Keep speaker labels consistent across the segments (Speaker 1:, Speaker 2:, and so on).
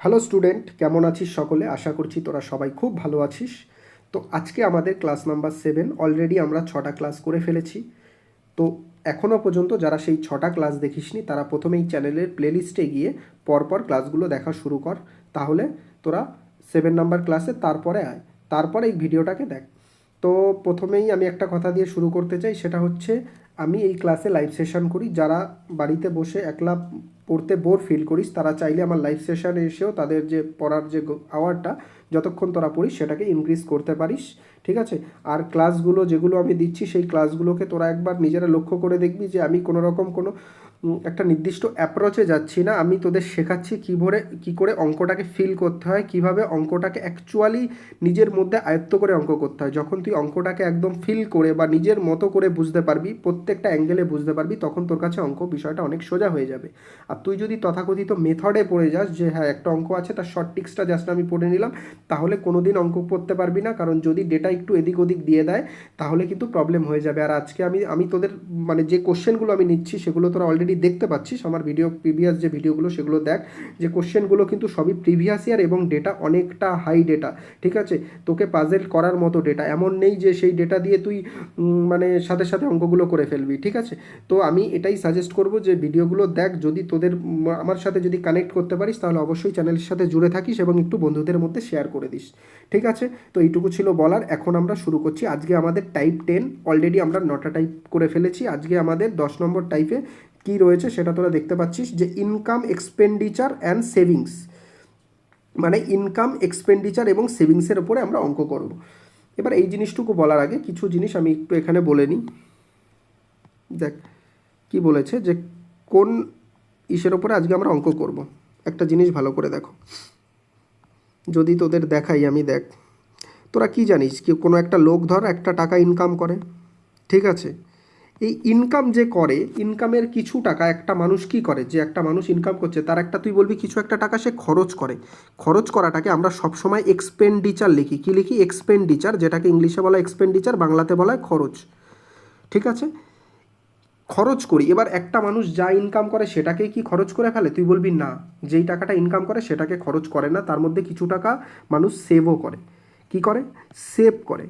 Speaker 1: Hello student, কেমন আছিস সকলে? আশা করছি তোরা সবাই খুব ভালো আছিস। তো আজকে আমাদের ক্লাস নাম্বার 7। অলরেডি আমরা 6টা ক্লাস করে ফেলেছি। তো এখনও পর্যন্ত যারা সেই 6টা ক্লাস দেখিসনি তারা প্রথমেই চ্যানেলের প্লেলিস্টে গিয়ে পরপর ক্লাসগুলো দেখা শুরু কর। তাহলে তোরা 7 নাম্বার ক্লাসে তারপরে আয়, তারপরে এই ভিডিওটাকে দেখ। তো প্রথমেই আমি একটা কথা দিয়ে শুরু করতে চাই, সেটা হচ্ছে আমি এই ক্লাসে লাইভ সেশন করি। যারা বাড়িতে বসে একলা পড়তে বোর ফিল করিস তারা চাইলে আমার লাইভ সেশনে এসেও তাদের যে পড়ার যে আওয়ারটা যতক্ষণ তোরা পড়িস সেটাকে ইনক্রিজ করতে পারিস, ঠিক আছে? আর ক্লাসগুলো যেগুলো আমি দিচ্ছি সেই ক্লাসগুলোকে তোরা একবার নিজেরা লক্ষ্য করে দেখবি যে আমি কোনো রকম কোনো একটা নির্দিষ্ট অ্যাপ্রোচে যাচ্ছি না। আমি তোদের শেখাচ্ছি কী করে অঙ্কটাকে ফিল করতে হয়, কীভাবে অঙ্কটাকে অ্যাকচুয়ালি নিজের মধ্যে আয়ত্ত করে অঙ্ক করতে হয়। যখন তুই অঙ্কটাকে একদম ফিল করে বা নিজের মতো করে বুঝতে পারবি, প্রত্যেকটা অ্যাঙ্গেলে বুঝতে পারবি, তখন তোর কাছে অঙ্ক বিষয়টা অনেক সোজা হয়ে যাবে। আর তুই যদি তথাকথিত মেথডে পড়ে যাস যে হ্যাঁ একটা অঙ্ক আছে তার শর্ট টিক্সটা জাস্ট আমি পড়ে নিলাম, তাহলে কোনো দিন অঙ্ক করতে পারবি না। কারণ যদি ডেটা একটু এদিক ওদিক দিয়ে দেয় তাহলে কিন্তু প্রবলেম হয়ে যাবে। আর আজকে আমি তোদের মানে যে কোশ্চেনগুলো আমি নিচ্ছি সেগুলো তোরা অলরেডি দেখতে পাচ্ছিস। আমার প্রিভিয়াস যে ভিডিওগুলো সেগুলো দেখ, যে কোশ্চেনগুলো কিন্তু সবই প্রিভিয়াস ইয়ার এবং ডেটা অনেকটা হাই ডেটা, ঠিক আছে? তোকে পাজেল করার মতো ডেটা এমন নেই যে সেই ডেটা দিয়ে তুই মানে সাথে সাথে অঙ্কগুলো করে ফেলবি, ঠিক আছে? তো আমি এটাই সাজেস্ট করব যে ভিডিওগুলো দেখ। যদি তোদের আমার সাথে যদি কানেক্ট করতে পারিস তাহলে অবশ্যই চ্যানেলের সাথে জুড়ে থাকিস এবং একটু বন্ধুদের মধ্যে শেয়ার করে দিস, ঠিক আছে? তো এইটুকু ছিল বলার। এখন আমরা শুরু করছি। আজকে আমাদের টাইপ 10 অলরেডি আমরা 9টা টাইপ করে ফেলেছি। আজকে আমাদের 10 নম্বর টাইপে কি রয়েছে সেটা তোরা দেখতে পাচ্ছিস, যে ইনকাম, এক্সপেন্ডিচার অ্যান্ড সেভিংস। মানে ইনকাম, এক্সপেন্ডিচার এবং সেভিংসের ওপরে আমরা অঙ্ক করব। এবার এই জিনিসটুকু বলার আগে কিছু জিনিস আমি একটু এখানে বলে নিই। দেখ কি বলেছে, যে কোন ইসের ওপরে আজকে আমরা অঙ্ক করব। একটা জিনিস ভালো করে দেখো, যদি তোদের দেখাই আমি, দেখ তোরা কি জানিস কি কোনো একটা লোক ধর একটা টাকা ইনকাম করে, ঠিক আছে? এই ইনকাম যে করে, ইনকামের কিছু টাকা একটা মানুষ কি করে, যে একটা মানুষ ইনকাম করছে তার একটা তুই বলবি কিছু একটা টাকা সে খরচ করে। খরচ করাটাকে আমরা সবসময় এক্সপেন্ডিচার লিখি। কি লিখি? এক্সপেন্ডিচার, যেটাকে ইংলিশে বলা এক্সপেন্ডিচার, বাংলাতে বলা হয় খরচ, ঠিক আছে? খরচ করি। এবার একটা মানুষ যা ইনকাম করে সেটাকেই কি খরচ করে ফেলে? তুই বলবি না, যেই টাকাটা ইনকাম করে সেটাকে খরচ করে না, তার মধ্যে কিছু টাকা মানুষ সেভও করে। কি করে? সেভ করে।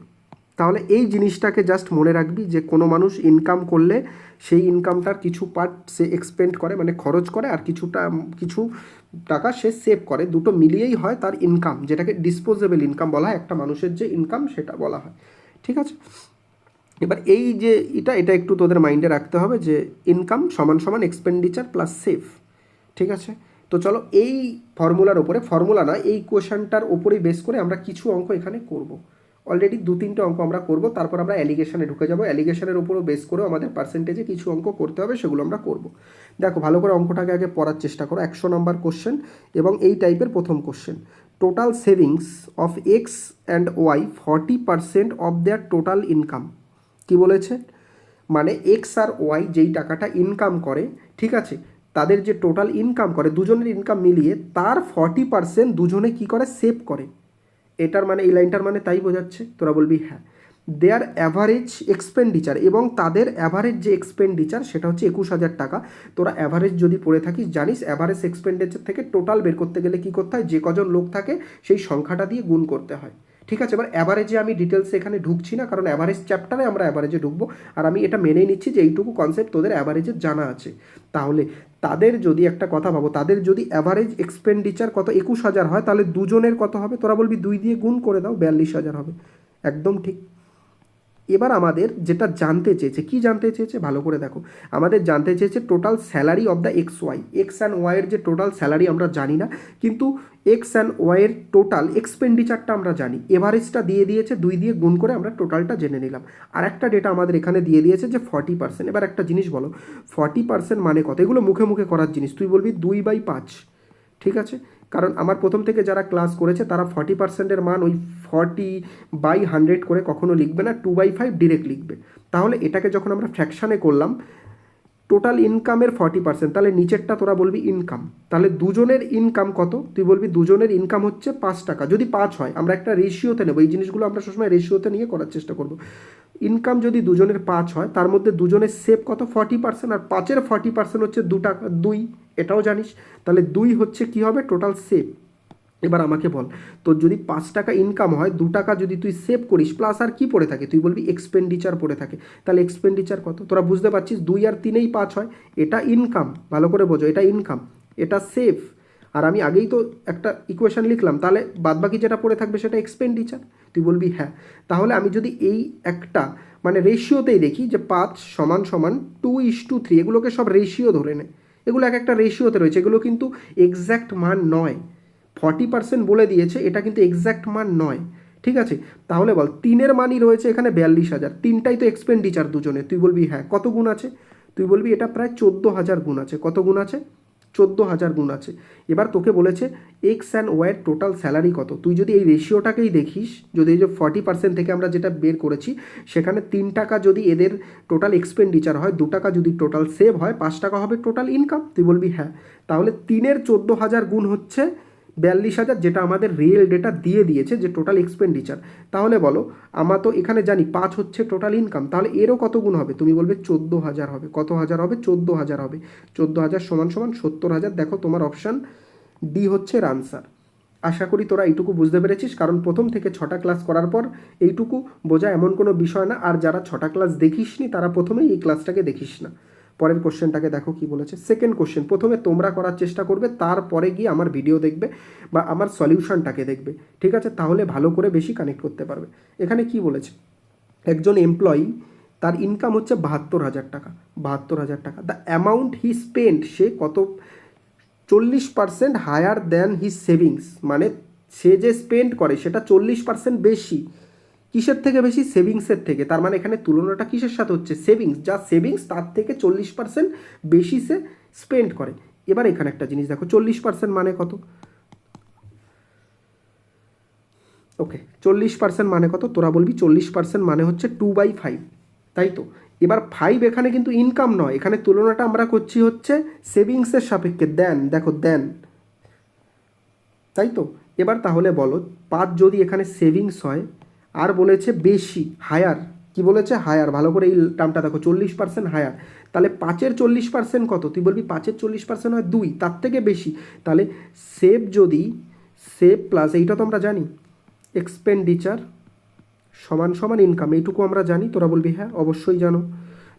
Speaker 1: তাহলে এই জিনিসটাকে জাস্ট মনে রাখবি যে কোনো মানুষ ইনকাম করলে সেই ইনকামটার কিছু পার্ট সে এক্সপেন্ড করে, মানে খরচ করে, আর কিছু টাকা সে সেভ করে। দুটো মিলিয়েই হয় তার ইনকাম, যেটাকে ডিসপোজেবল ইনকাম বলা হয়। একটা মানুষের যে ইনকাম সেটা বলা হয়, ঠিক আছে? এবার এই যে এটা একটু তোদের মাইন্ডে রাখতে হবে যে ইনকাম সমান সমান এক্সপেন্ডিচার প্লাস সেভ, ঠিক আছে? তো চলো এই ফর্মুলার ওপরে, ফর্মুলা না, এই কোয়েশনটার ওপরেই বেস করে আমরা কিছু অঙ্ক এখানে করব। অলরেডি 2-3টে অঙ্ক আমরা করব, তারপর আমরা অ্যালিগেশনে ঢুকে যাব। অ্যালিগেশনের উপরও বেস করেও আমাদের পার্সেন্টেজে কিছু অঙ্ক করতে হবে, সেগুলো আমরা করব। দেখো ভালো করে অঙ্কটাকে আগে পড়ার চেষ্টা করো। 100 নম্বর কোশ্চেন এবং এই টাইপের প্রথম question. Total savings of X and Y 40% of their total income. কি বলেছে? মানে এক্স আর ওয়াই যেই টাকাটা ইনকাম করে, ঠিক আছে, তাদের যে টোটাল ইনকাম করে দুজনের ইনকাম মিলিয়ে তার 40% দুজনে কি করে? সেভ করে। এটার মানে, এই লাইনটার মানে তাই বোঝাচ্ছে। তোরা বলবি হ্যাঁ। দেয়ার অ্যাভারেজ এক্সপেন্ডিচার, এবং তাদের অ্যাভারেজ যে এক্সপেন্ডিচার সেটা হচ্ছে 21,000 টাকা। তোরা অ্যাভারেজ যদি পড়ে থাকিস জানিস অ্যাভারেজ এক্সপেন্ডিচার থেকে টোটাল বের করতে গেলে কি করতে হয়? যে কজন লোক থাকে সেই সংখ্যাটা দিয়ে গুণ করতে হয়, ঠিক আছে? এবার অ্যাভারেজে আমি ডিটেলসে এখানে ঢুকছি না, কারণ অ্যাভারেজ চ্যাপ্টারে আমরা অ্যাভারেজে ঢুকবো। আর আমি এটা মেনেই নিচ্ছি যে এইটুকু কনসেপ্ট তোদের অ্যাভারেজে জানা আছে। তাহলে তাদের যদি একটা কথা ভাবো, তাদের যদি অ্যাভারেজ এক্সপেন্ডিচার কত 21,000 হয়, তাহলে দুজনের কত হবে? তোরা বলবি 2 দিয়ে গুণ করে দাও, 42,000 হবে। একদম ঠিক। এবার আমাদের যেটা জানতে চেয়েছে, কি জানতে চেয়েছে ভালো করে দেখো। আমাদের জানতে চেয়েছে total salary of the X Y. X and ওয়াইয়ের যে টোটাল স্যালারি আমরা জানি না, কিন্তু এক্স অ্যান্ড ওয়াইয়ের টোটাল এক্সপেন্ডিচারটা আমরা জানি। এভারেজটা দিয়ে দিয়েছে, 2 দিয়ে গুণ করে আমরা টোটালটা জেনে নিলাম। আর একটা ডেটা আমাদের এখানে দিয়ে দিয়েছে যে 40%। এবার একটা জিনিস বলো, 40% মানে কত? এগুলো মুখে মুখে করার জিনিস। তুই বলবি 2/5, ঠিক আছে? কারণ আমার প্রথম থেকে যারা ক্লাস করেছে তারা 40%-এর মান ওই 40/100 করে কখনো লিখবে না, 2/5 ডিরেক্ট লিখবে। তাহলে এটাকে যখন আমরা ফ্র্যাকশানে করলাম, টোটাল ইনকামের 40%, তাহলে নিচেরটা তোরা বলবি ইনকাম। তাহলে দুজনের ইনকাম কত? তুই বলবি দুজনের ইনকাম হচ্ছে 5 টাকা। যদি 5 হয় আমরা একটা রেশিওতে নেবো, এই জিনিসগুলো আমরা সবসময় রেশিওতে নিয়ে করার চেষ্টা করব। ইনকাম যদি দুজনের 5 হয়, তার মধ্যে দুজনের সেভ কত? 40%। আর 5-এর 40% হচ্ছে 2 টাকা, 2, এটাও জানিস। তাহলে 2 হচ্ছে কি হবে? Total save. এবার আমাকে বল, তোর যদি 5 টাকা ইনকাম হয়, 2 টাকা যদি তুই সেভ করিস, প্লাস আর কি পড়ে থাকে, তুই বলবি এক্সপেন্ডিচার পড়ে থাকে। তাহলে এক্সপেন্ডিচার কত তোরা বুঝতে পারছিস, 2 আর 3এই 5 হয়, এটা ইনকাম, ভালো করে বোঝো, এটা ইনকাম, এটা সেভ। আর আমি আগেই তো একটা ইকুয়েশন লিখলাম, তাহলে বাদবাকি যেটা পড়ে থাকবে সেটা এক্সপেন্ডিচার। তুই বলবি হ্যাঁ। তাহলে আমি যদি এই একটা মানে রেশিওতেই দেখি যে 5 সমান সমান 2:3, এগুলোকে সব রেশিও ধরে নে, এগুলো এক একটা রেশিওতে রয়েছে, এগুলো কিন্তু এক্স্যাক্ট মান নয়। 40% বলে দিয়েছে, এটা কিন্তু এক্স্যাক্ট মান নয়, ঠিক আছে। তাহলে বল 3-এর মানই রয়েছে এখানে 42,000, 3টাই তো এক্সপেন্ডিচার দুজনে। তুই বলবি হ্যাঁ, কত গুণ আছে, তুই বলবি এটা প্রায় 14,000 গুণ আছে। কত গুণ আছে, 14,000 গুণ আছে। এবার তোকে বলেছে এক্স অ্যান্ড ওয়াইয়ের টোটাল স্যালারি কত। তুই যদি এই রেশিওটাকেই দেখিস, যদি এই যে 40% থেকে আমরা যেটা বের করেছি, সেখানে 3 টাকা যদি এদের টোটাল এক্সপেন্ডিচার হয়, 2 টাকা যদি টোটাল সেভ হয়, 5 টাকা হবে টোটাল ইনকাম। তুই বলবি হ্যাঁ। তাহলে 3-এর 14,000 গুণ হচ্ছে 42,000, যেটা আমাদের রিয়েল ডেটা দিয়ে দিয়েছে যে টোটাল এক্সপেন্ডিচার। তাহলে বলো, আমরা তো এখানে জানি 5 হচ্ছে টোটাল ইনকাম, তাহলে এরও কত গুণ হবে, তুমি বলবে 14,000 হবে। কত হাজার হবে, 14,000 হবে। 14,000 সমান সমান 70,000। দেখো তোমার অপশান ডি হচ্ছে এর আনসার। আশা করি তোরা এইটুকু বুঝতে পেরেছিস, কারণ প্রথম থেকে 6টা ক্লাস করার পর এইটুকু বোঝা এমন কোনো বিষয় না। আর যারা 6টা ক্লাস দেখিসনি তারা প্রথমেই এই ক্লাসটাকে দেখিস না। পরের কোশ্চেনটাকে দেখো কি বলেছে। সেকেন্ড কোশ্চেন, প্রথমে তোমরা করার চেষ্টা করবে, তারপরে গিয়ে আমার ভিডিও দেখবে বা আমার সলিউশনটাকে দেখবে, ঠিক আছে, তাহলে ভালো করে বেশি কানেক্ট করতে পারবে। এখানে কি বলেছে, একজন এমপ্লয়ি, তার ইনকাম হচ্ছে 72,000 টাকা, 72,000 টাকা। দ্য অ্যামাউন্ট হি স্পেন্ড, সে কত, 40% হায়ার দ্যান হিজ সেভিংস, মানে সে যে স্পেন্ড করে সেটা 40% বেশি। কিসের থেকে বেশি, সেভিংসের থেকে। তার মানে এখানে তুলনাটা কিসের সাথে হচ্ছে, সেভিংস, যা সেভিংস তার থেকে 40% বেশি সে স্পেন্ড করে। এবার এখানে একটা জিনিস দেখো, 40% মানে কত, ওকে 40% মানে কত, তোরা বলবি 40% মানে হচ্ছে 2/5, তাই তো। এবার 5 এখানে কিন্তু ইনকাম নয়, এখানে তুলনাটা আমরা করছি হচ্ছে সেভিংসের সাপেক্ষে, দেন, দেখো দেন, তাই তো। এবার তাহলে বলো, 5 যদি এখানে সেভিংস হয়, আর বলেছে বেশি, হায়ার, কি বলেছে, হায়ার, ভালো করে এই টার্মটা দেখো, 40% হায়ার। তাহলে 5-এর 40% কত, তুই বলবি 5-এর 40% হয় 2, তার থেকে বেশি। তাহলে সেভ, যদি সেভ প্লাস এইটা তো আমরা জানি এক্সপেন্ডিচার সমান সমান ইনকাম, এইটুকু আমরা জানি, তোরা বলবি হ্যাঁ অবশ্যই জানো।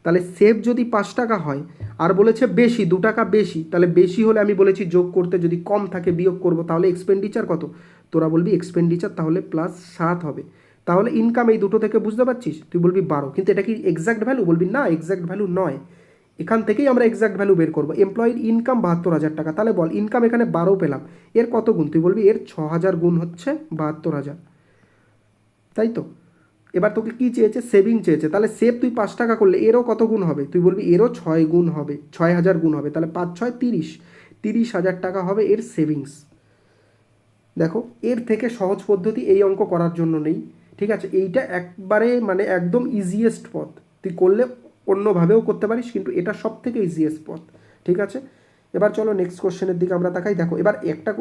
Speaker 1: তাহলে সেভ যদি 5 টাকা হয়, আর বলেছে বেশি, 2 টাকা বেশি, তাহলে বেশি হলে আমি বলেছি যোগ করতে, যদি কম থাকে বিয়োগ করব, তাহলে এক্সপেন্ডিচার কত, তোরা বলবি এক্সপেন্ডিচার তাহলে +7 হবে। তাহলে ইনকাম এই দুটো থেকে বুঝতে পারছিস, তুই বলবি 12, কিন্তু এটা কি এক্স্যাক্ট ভ্যালু, বলবি না এক্স্যাক্ট ভ্যালু নয়। এখান থেকেই আমরা এক্স্যাক্ট ভ্যালু বের করবো। এমপ্লয়ির ইনকাম 72,000 টাকা, তাহলে বল ইনকাম এখানে 12 পেলাম, এর কত গুণ, তুই বলবি এর 6,000 গুণ হচ্ছে 72,000, তাই তো। এবার তোকে কি চেয়েছে, সেভিং চেয়েছে, তাহলে সেভ তুই 5 টাকা করলে এরও কত গুণ হবে, তুই বলবি এরও 6 গুণ হবে, 6,000 গুণ হবে, তাহলে 5 × 6 = 30,000 টাকা হবে এর সেভিংস। দেখো, এর থেকে সহজ পদ্ধতি এই অঙ্ক করার জন্য নেই, ঠিক আছে। এইটা একবারে মানে একদম ইজিয়েস্ট পথ, তুই করলে অন্যভাবেও করতে পারিস, কিন্তু এটা সব থেকে ইজিয়েস্ট পথ, ঠিক আছে। এবার চলো নেক্সট কোশ্চেনের দিকে আমরা তাকাই। দেখো, এবার একটা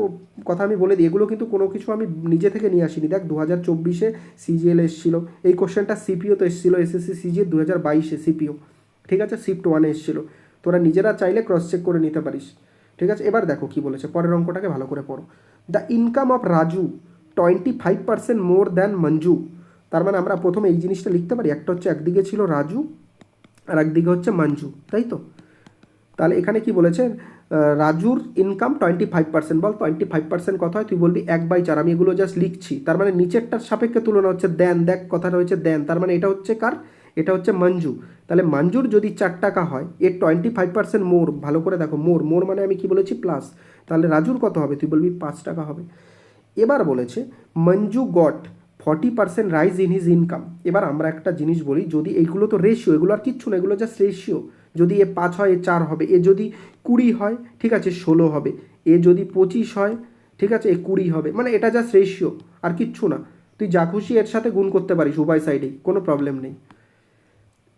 Speaker 1: কথা আমি বলে দিই, এগুলো কিন্তু কোনো কিছু আমি নিজে থেকে নিয়ে আসিনি। দেখ 2024-এ সিজিএল এসেছিলো, এই কোশ্চেনটা সিপিও তো এসেছিলো, এসএসসি সিজিএল 2022-এ সিপিও, ঠিক আছে, শিফট 1-এ এসেছিলো। তোরা নিজেরা চাইলে ক্রস চেক করে নিতে পারিস, ঠিক আছে। এবার দেখো কি বলেছে, পরের অঙ্কটাকে ভালো করে পড়ো। The income of Raju 25% more than Manju. তার মানে আমরা প্রথমে এই জিনিসটা লিখতে পারি, একটা হচ্ছে একদিকে ছিল রাজু আর একদিকে হচ্ছে মঞ্জু, তাই তো। তাহলে এখানে কি বলেছে, রাজুর ইনকাম 25%, বল 25% কত হয়, তুই বলবি 1/4, আমি এগুলো জাস্ট লিখছি। তার মানে নিচেরটার সাপেক্ষে তুলনা হচ্ছে, দেন, দেখ কথা রয়েছে দেন, তার মানে এটা হচ্ছে কার, এটা হচ্ছে মঞ্জু। তাহলে মঞ্জুর যদি 4 টাকা হয়, এর 25% মোর, ভালো করে দেখো, মোর, মোর মানে আমি কি বলেছি প্লাস, তাহলে রাজুর কত হবে, তুই বলবি 5 টাকা হবে। এবার বলেছে Manju goat 40% rise in his income. এবার আমরা একটা জিনিস বলি, যদি এইগুলো তো রেশিও, এগুলো আর কিচ্ছু না, এগুলো জাস্ট রেশিও। যদি এ 5 হয় এ 4 হবে, এ যদি 20 হয়, ঠিক আছে, 16 হবে, এ যদি 25 হয়, ঠিক আছে, এ 20 হবে, মানে এটা জাস্ট রেশিও, আর কিচ্ছু না। তুই যা খুশি এর সাথে গুণ করতে পারিস উভয় সাইডেই, কোনো প্রবলেম নেই।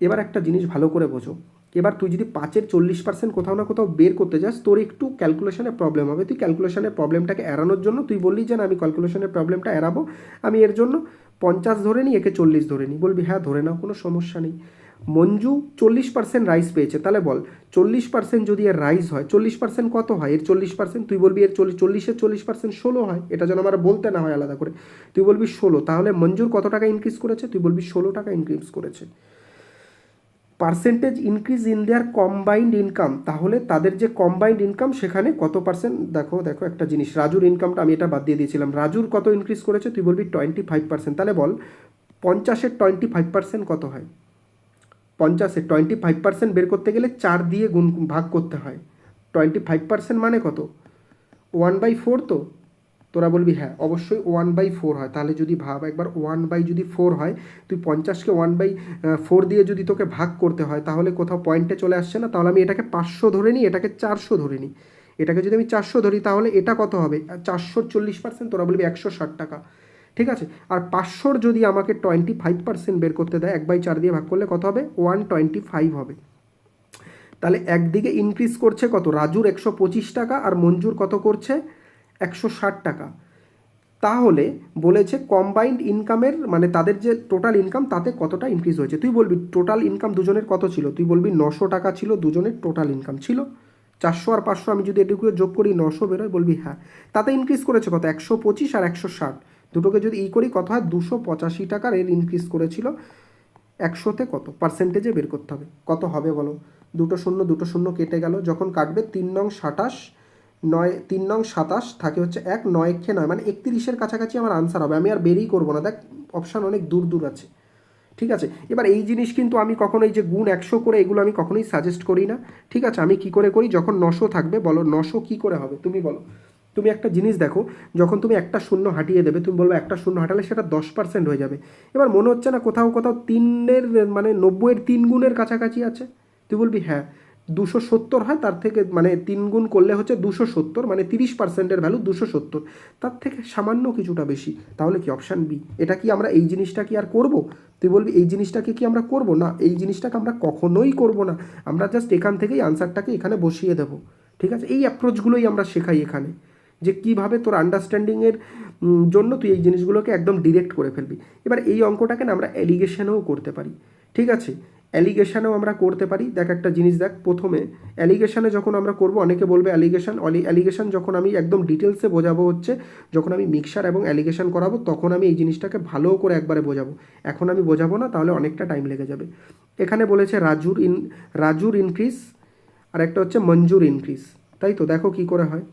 Speaker 1: এবার একটা জিনিস ভালো করে বোঝো, এবার তুই যদি 5-এর 40% কোথাও না কোথাও বের করতে যাস, তোর একটু ক্যালকুলেশনের প্রবলেম হবে। তুই ক্যালকুলেশনের প্রবলেমটাকে এড়ানোর জন্য তুই বললি যে না আমি ক্যালকুলেশনের প্রবলেমটা এড়াবো, আমি এর জন্য 50 ধরে নিই, একে 40 ধরে নিই, বলবি হ্যাঁ ধরে নাও, কোনো সমস্যা নেই। মঞ্জু 40% রাইস পেয়েছে, তাহলে বল 40% যদি এর রাইস হয়, 40% কত হয় এর 40%? তুই বলবি এর 40-এর 40% 16 হয়, এটা যেন আমার বলতে না হয় আলাদা করে। তুই বলবি 16, তাহলে মঞ্জুর কত টাকা ইনক্রিজ করেছে? তুই বলবি 16 টাকা ইনক্রিজ করেছে। Percentage increase in their combined income, তাহলে তাদের যে কম্বাইন্ড ইনকাম সেখানে কত পার্সেন্ট, দেখো দেখো একটা জিনিস, রাজুর ইনকামটা আমি এটা বাদ দিয়ে দিয়েছিলাম, রাজুর কত ইনক্রিজ করেছে? তুই বলবি 25%, তাহলে বল 50-এর 25% কত হয়? 50-এর 25% বের করতে গেলে 4 দিয়ে ভাগ করতে হয়। 25% মানে কত? 1/4 তো? তোরা বলবি হ্যাঁ অবশ্যই 1/4 হয়। তাহলে যদি ভাব একবার 1/4 হয়, তুই 50কে 1/4 দিয়ে যদি তোকে ভাগ করতে হয়, তাহলে কোথাও পয়েন্টে চলে আসছে না? তাহলে আমি এটাকে 500 ধরে নিই, এটাকে 400 ধরে নিই। এটাকে যদি আমি 400 ধরি, তাহলে এটা কত হবে? 440%, তোরা বলবি 160 টাকা। ঠিক আছে, আর 500 যদি আমাকে 25% বের করতে দেয়, 1/4 দিয়ে ভাগ করলে কত হবে? 125 হবে। তাহলে একদিকে ইনক্রিজ করছে কত? রাজুর 125 টাকা, আর মঞ্জুর কত করছে? 160 টাকা। তাহলে বলেছে কম্বাইন্ড ইনকামের মানে তাদের যে টোটাল ইনকাম তাতে কতটা ইনক্রিজ হয়েছে। তুই বলবি টোটাল ইনকাম দুজনের কত ছিল? তুই বলবি 900 টাকা ছিল দুজনের টোটাল ইনকাম ছিল। 400 আর 500 আমি যদি এটুকু যোগ করি 900 বেরোয়, বলবি হ্যাঁ। তাতে ইনক্রিজ করেছে কত? 125 আর 160, দুটোকে যদি করি কত হয়? 285 টাকার এর ইনক্রিজ করেছিল। 100-তে কত পার্সেন্টেজে বের করতে হবে, কত হবে বলো? দুটো শূন্য কেটে গেল, যখন কাটবে 3 নং 27, 9 3 নং 27 থাকে হচ্ছে 1, 9 একে 9 মানে 31-এর কাছাকাছি আমার আনসার হবে। আমি আর বেরিয়ে করবো না, দেখ অপশান অনেক দূর দূর আছে। ঠিক আছে, এবার এই জিনিস কিন্তু আমি কখনোই যে গুণ 100 করে এগুলো আমি কখনোই সাজেস্ট করি না। ঠিক আছে, আমি কি করে করি? যখন 900 থাকবে, বলো 900 কি করে হবে তুমি বলো। তুমি একটা জিনিস দেখো, যখন তুমি একটা শূন্য হাঁটিয়ে দেবে, তুমি বলবে একটা শূন্য হাঁটালে সেটা 10% হয়ে যাবে। এবার মনে হচ্ছে না কোথাও কোথাও 3-এর মানে 90-এর 3 গুণের কাছাকাছি আছে? তুই বলবি হ্যাঁ। 270 হয়, তার থেকে মানে 3 গুণ করলে হচ্ছে 270, মানে 30%-এর ভ্যালু 270, তার থেকে সামান্য কিছুটা বেশি। তাহলে কি অপশান বি? এটা কি আমরা এই জিনিসটা কি আর করব? তুই বলবি এই জিনিসটাকে কি আমরা করব না? এই জিনিসটাকে আমরা কখনোই করব না। আমরা জাস্ট এখান থেকেই আনসারটাকে এখানে বসিয়ে দেব। ঠিক আছে, এই অ্যাপ্রোচগুলোই আমরা শেখাই এখানে, যে কীভাবে তোর আন্ডারস্ট্যান্ডিংয়ের জন্য তুই এই জিনিসগুলোকে একদম ডিরেক্ট করে ফেলবি। এবার এই অঙ্কটাকে না আমরা অ্যালিগেশনেও করতে পারি। ঠিক আছে, অ্যালিগেশনেও আমরা করতে পারি। দেখ একটা জিনিস দেখ, প্রথমে অ্যালিগেশনে যখন আমরা করব, অনেকে বলবে অ্যালিগেশন যখন আমি একদম ডিটেলসে বোঝাবো হচ্ছে যখন আমি মিক্সার এবং অ্যালিগেশন করাবো, তখন আমি এই জিনিসটাকে ভালো করে একবারে বোঝাবো। এখন আমি বোঝাবো না, তাহলে অনেকটা টাইম লেগে যাবে। এখানে বলেছে রাজুর ইনক্রিজ, আর একটা হচ্ছে মঞ্জুর ইনক্রিজ, তাই তো? দেখো কি করে হয়।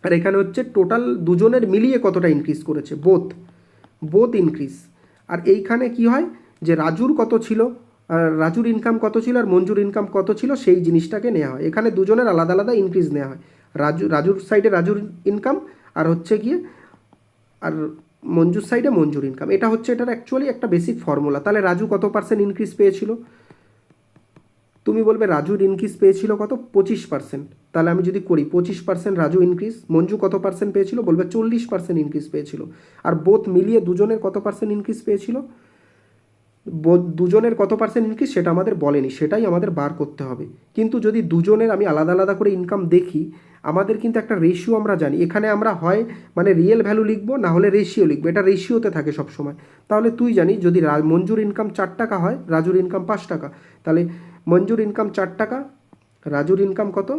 Speaker 1: আর এখানে হচ্ছে টোটাল দুজনের মিলিয়ে কতটা ইনক্রিজ করেছে, বোথ ইনক্রিজ। আর এইখানে কি হয় যে রাজুর কত ছিল, রাজুর ইনকাম কত ছিল আর মঞ্জুর ইনকাম কত ছিল, সেই জিনিসটাকে নেওয়া হয়। এখানে দুজনের আলাদা আলাদা ইনক্রিজ নেওয়া হয়। রাজুর সাইডে রাজুর ইনকাম, আর হচ্ছে গিয়ে আর মঞ্জুর সাইডে মঞ্জুর ইনকাম। এটা হচ্ছে এটার অ্যাকচুয়ালি একটা বেসিক ফর্মুলা। তাহলে রাজু কত পার্সেন্ট ইনক্রিজ পেয়েছিল? তুমি বলবে রাজুর ইনক্রিজ পেয়েছিল কত? 25%। তাহলে আমি যদি করি 25% রাজু ইনক্রিজ, মঞ্জু কত পার্সেন্ট পেয়েছিল? বলবে 40% ইনক্রিজ পেয়েছিল। আর বোথ মিলিয়ে দুজনের কত পার্সেন্ট ইনক্রিজ পেয়েছিল? দুজনের কত পার্সেন্ট ইনক্রিজ সেটা আমাদের বলেনি, সেটাই আমাদের বার করতে হবে। কিন্তু যদি দুজনের আমি আলাদা আলাদা করে ইনকাম দেখি, আমাদের কিন্তু একটা রেশিও আমরা জানি। এখানে আমরা হয় মানে রিয়েল ভ্যালু লিখবো, না হলে রেশিও লিখবো, এটা রেশিওতে থাকে সবসময়। তাহলে তুই জানি যদি মঞ্জুর ইনকাম 4 টাকা হয়, রাজুর ইনকাম 5 টাকা, তাহলে মঞ্জুর ইনকাম 4 টাকা, রাজুর ইনকাম কত?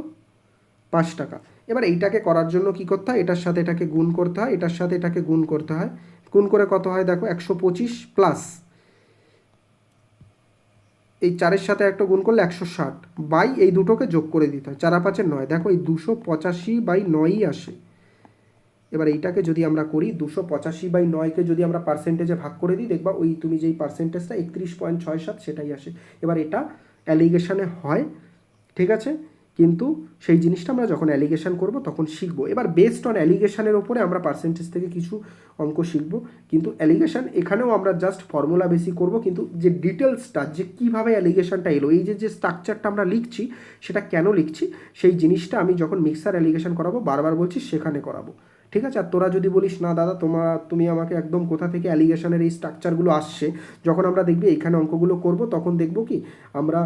Speaker 1: 5 টাকা। এবার এইটাকে করার জন্য কি করতে হয়? এটার সাথে এটাকে গুণ করতে হয়, এটার সাথে এটাকে গুণ করতে হয়। গুণ করে কত হয় দেখো, 125 প্লাস এই 4-এর সাথে একটা গুণ করলে 160 বাই এই দুটোকে যোগ করে দিতে হয়, 4 আর 5 9। দেখো এই 285/9ই আসে। এবার এইটাকে যদি আমরা করি 285/9কে যদি আমরা পার্সেন্টেজে ভাগ করে দিই, দেখবা ওই তুমি যেই পার্সেন্টেজটা 31.67 সেটাই আসে। এবার এটা অ্যালিগেশনে হয়, ঠিক আছে, কিন্তু সেই জিনিসটা আমরা যখন অ্যালিগেশন করব তখন শিখবো। এবার বেসড অন অ্যালিগেশনের ওপরে আমরা পার্সেন্টেজ থেকে কিছু অঙ্ক শিখবো। কিন্তু অ্যালিগেশন এখানেও আমরা জাস্ট ফর্মুলা বেসি করব, কিন্তু যে ডিটেলসটা যে কীভাবে অ্যালিগেশনটা এলো, এই যে স্ট্রাকচারটা আমরা লিখছি সেটা কেন লিখছি, সেই জিনিসটা আমি যখন মিক্সার অ্যালিগেশন করাবো, বারবার বলছি সেখানে করাবো। ঠিক আছে। আর তোরা যদি বলিস না দাদা তুমি আমাকে একদম কোথা থেকে অ্যালিগেশনের এই স্ট্রাকচারগুলো আসছে, যখন আমরা দেখবি এইখানে অঙ্কগুলো করব তখন দেখব কি আমরা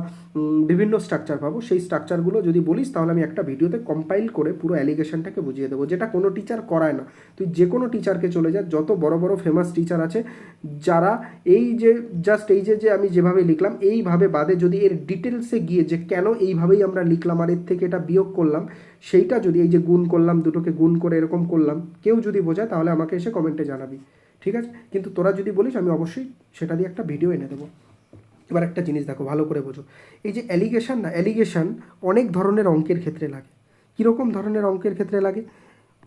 Speaker 1: বিভিন্ন স্ট্রাকচার পাবো। সেই স্ট্রাকচারগুলো যদি বলিস তাহলে আমি একটা ভিডিওতে কম্পাইল করে পুরো অ্যালিগেশনটাকে বুঝিয়ে দেবো, যেটা কোনো টিচার করায় না। তুই যে কোনো টিচারকে চলে যা, যত বড় বড় ফেমাস টিচার আছে যারা এই যে জাস্ট এই যে আমি যেভাবে লিখলাম এইভাবে বাদে যদি এর ডিটেলসে গিয়ে যে কেন এইভাবেই আমরা লিখলাম আর এর থেকে এটা বিয়োগ করলাম, সেইটা যদি এই যে গুণ করলাম, দুটোকে গুণ করে এরকম করলাম, কেউ যদি বোঝায় তাহলে আমাকে এসে কমেন্টে জানাবি, ঠিক আছে। কিন্তু তোরা যদি বলিস আমি অবশ্যই সেটা দিয়ে একটা ভিডিও এনে দেবো। এবার একটা জিনিস দেখো, ভালো করে বোঝো, এই যে অ্যালিগেশন অনেক ধরনের অঙ্কের ক্ষেত্রে লাগে। কীরকম ধরনের অঙ্কের ক্ষেত্রে লাগে?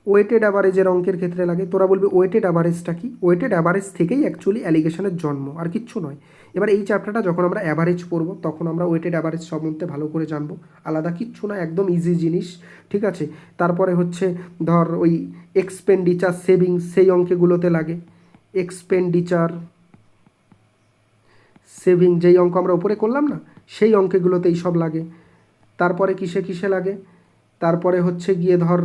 Speaker 1: ওয়েটেড অ্যাভারেজের অঙ্কের ক্ষেত্রে লাগে। তোরা বলবি ওয়েটেড অ্যাভারেজটা কি? ওয়েটেড অ্যাভারেজ থেকেই অ্যাকচুয়ালি অ্যালিগেশনের জন্ম, আর কিচ্ছু নয়। এবার এই চ্যাপ্টারটা যখন আমরা অ্যাভারেজ পড়বো তখন আমরা ওয়েটেড অ্যাভারেজ সম্বন্ধে ভালো করে জানবো। আলাদা কিচ্ছু না, একদম ইজি জিনিস, ঠিক আছে। তারপরে হচ্ছে ধর ওই এক্সপেন্ডিচার সেভিংস, সেই অঙ্কেগুলোতে লাগে। এক্সপেন্ডিচার সেভিং যেই অঙ্ক আমরা উপরে করলাম না, সেই অঙ্কেগুলোতেই সব লাগে। তারপরে কিসে লাগে? তারপরে হচ্ছে গিয়ে ধর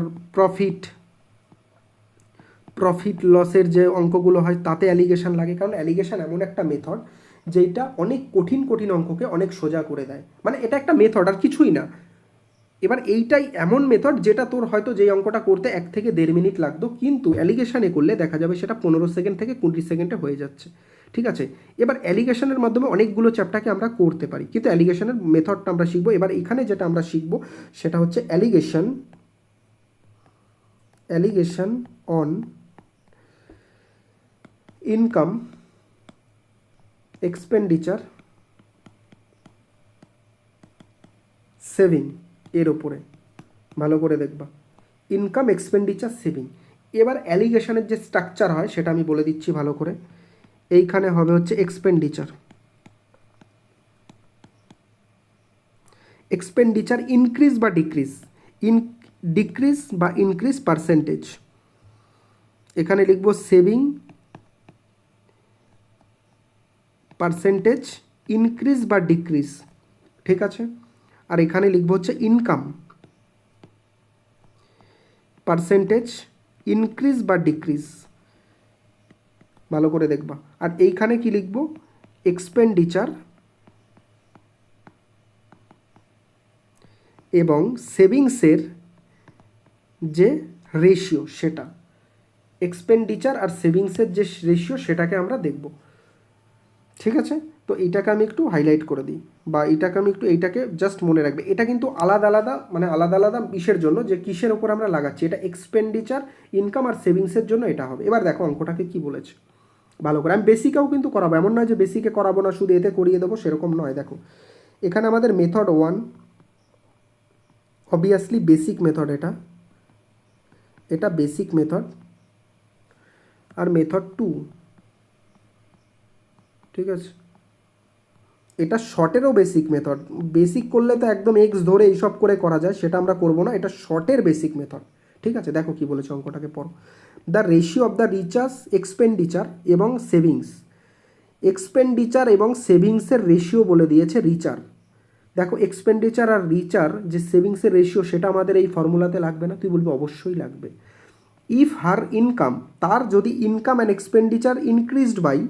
Speaker 1: প্রফিট লসের যে অঙ্কগুলো হয় তাতে অ্যালিগেশন লাগে। কারণ অ্যালিগেশন এমন একটা মেথড যেটা অনেক কঠিন অঙ্ককে অনেক সোজা করে দেয়। মানে এটা একটা মেথড আর কিছুই না। এবার এইটাই এমন মেথড যেটা তোর হয়তো যেই অঙ্কটা করতে 1 থেকে 1.5 মিনিট লাগতো, কিন্তু অ্যালিগেশনে করলে দেখা যাবে সেটা 15 সেকেন্ড থেকে 20 সেকেন্ডে হয়ে যাচ্ছে, ঠিক আছে। এবার অ্যালিগেশনের মাধ্যমে অনেকগুলো চ্যাপ্টারকে আমরা করতে পারি, কিন্তু অ্যালিগেশনের মেথডটা আমরা শিখবো। এবার এখানে যেটা আমরা শিখবো সেটা হচ্ছে allegation on income, expenditure, saving এর ওপরে। ভালো করে দেখবা, ইনকাম, এক্সপেন্ডিচার, সেভিং। এবার অ্যালিগেশনের যে স্ট্রাকচার হয় সেটা আমি বলে দিচ্ছি ভালো করে। এইখানে হবে হচ্ছে এক্সপেন্ডিচার ইনক্রিজ বা ডিক্রিজ বা ইনক্রিজ পার্সেন্টেজ। এখানে লিখবো সেভিং পার্সেন্টেজ ইনক্রিজ বা ডিক্রিজ, ঠিক আছে। আর এখানে লিখবো হচ্ছে ইনকাম পার্সেন্টেজ ইনক্রিজ বা ডিক্রিজ, ভালো করে দেখবা। আর এইখানে কি লিখবো? এক্সপেন্ডিচার এবং সেভিংসের যে রেশিও, সেটা এক্সপেন্ডিচার আর সেভিংসের যে রেশিও সেটাকে আমরা দেখব, ঠিক আছে। তো এইটাকে আমি একটু হাইলাইট করে দিই, বা এইটাকে জাস্ট মনে রাখবে। এটা কিন্তু আলাদা আলাদা বিষয়ের জন্য যে কিসের ওপর আমরা লাগাচ্ছি, এটা এক্সপেন্ডিচার, ইনকাম আর সেভিংসের জন্য এটা হবে। এবার দেখো অঙ্কটাকে কি বলেছে ভালো করে। আমি বেসিকেও কিন্তু করাবো, এমন নয় যে বেসিকে করাবো না শুধু এতে করিয়ে দেবো, সেরকম নয়। দেখো এখানে আমাদের মেথড 1 অবভিয়াসলি বেসিক মেথড, এটা বেসিক মেথড। আর মেথড 2, ঠিক আছে, এটা শর্টেরও বেসিক মেথড। বেসিক করলে তো একদম এক্স ধরে এইসব করে করা যায়, সেটা আমরা করবো না। এটা শর্টের বেসিক মেথড, ঠিক আছে। দেখো কি বলেছে অঙ্কটাকে পড়ো। The ratio of the recharge, expenditure এবং সেভিংস। এক্সপেন্ডিচার এবং সেভিংসের রেশিও বলে দিয়েছে রিচার। দেখো এক্সপেন্ডিচার আর রিচার যে সেভিংসের রেশিও, সেটা আমাদের এই ফর্মুলাতে লাগবে না? তুই বলবি অবশ্যই লাগবে। ইফ হার ইনকাম, তার যদি income and expenditure increased by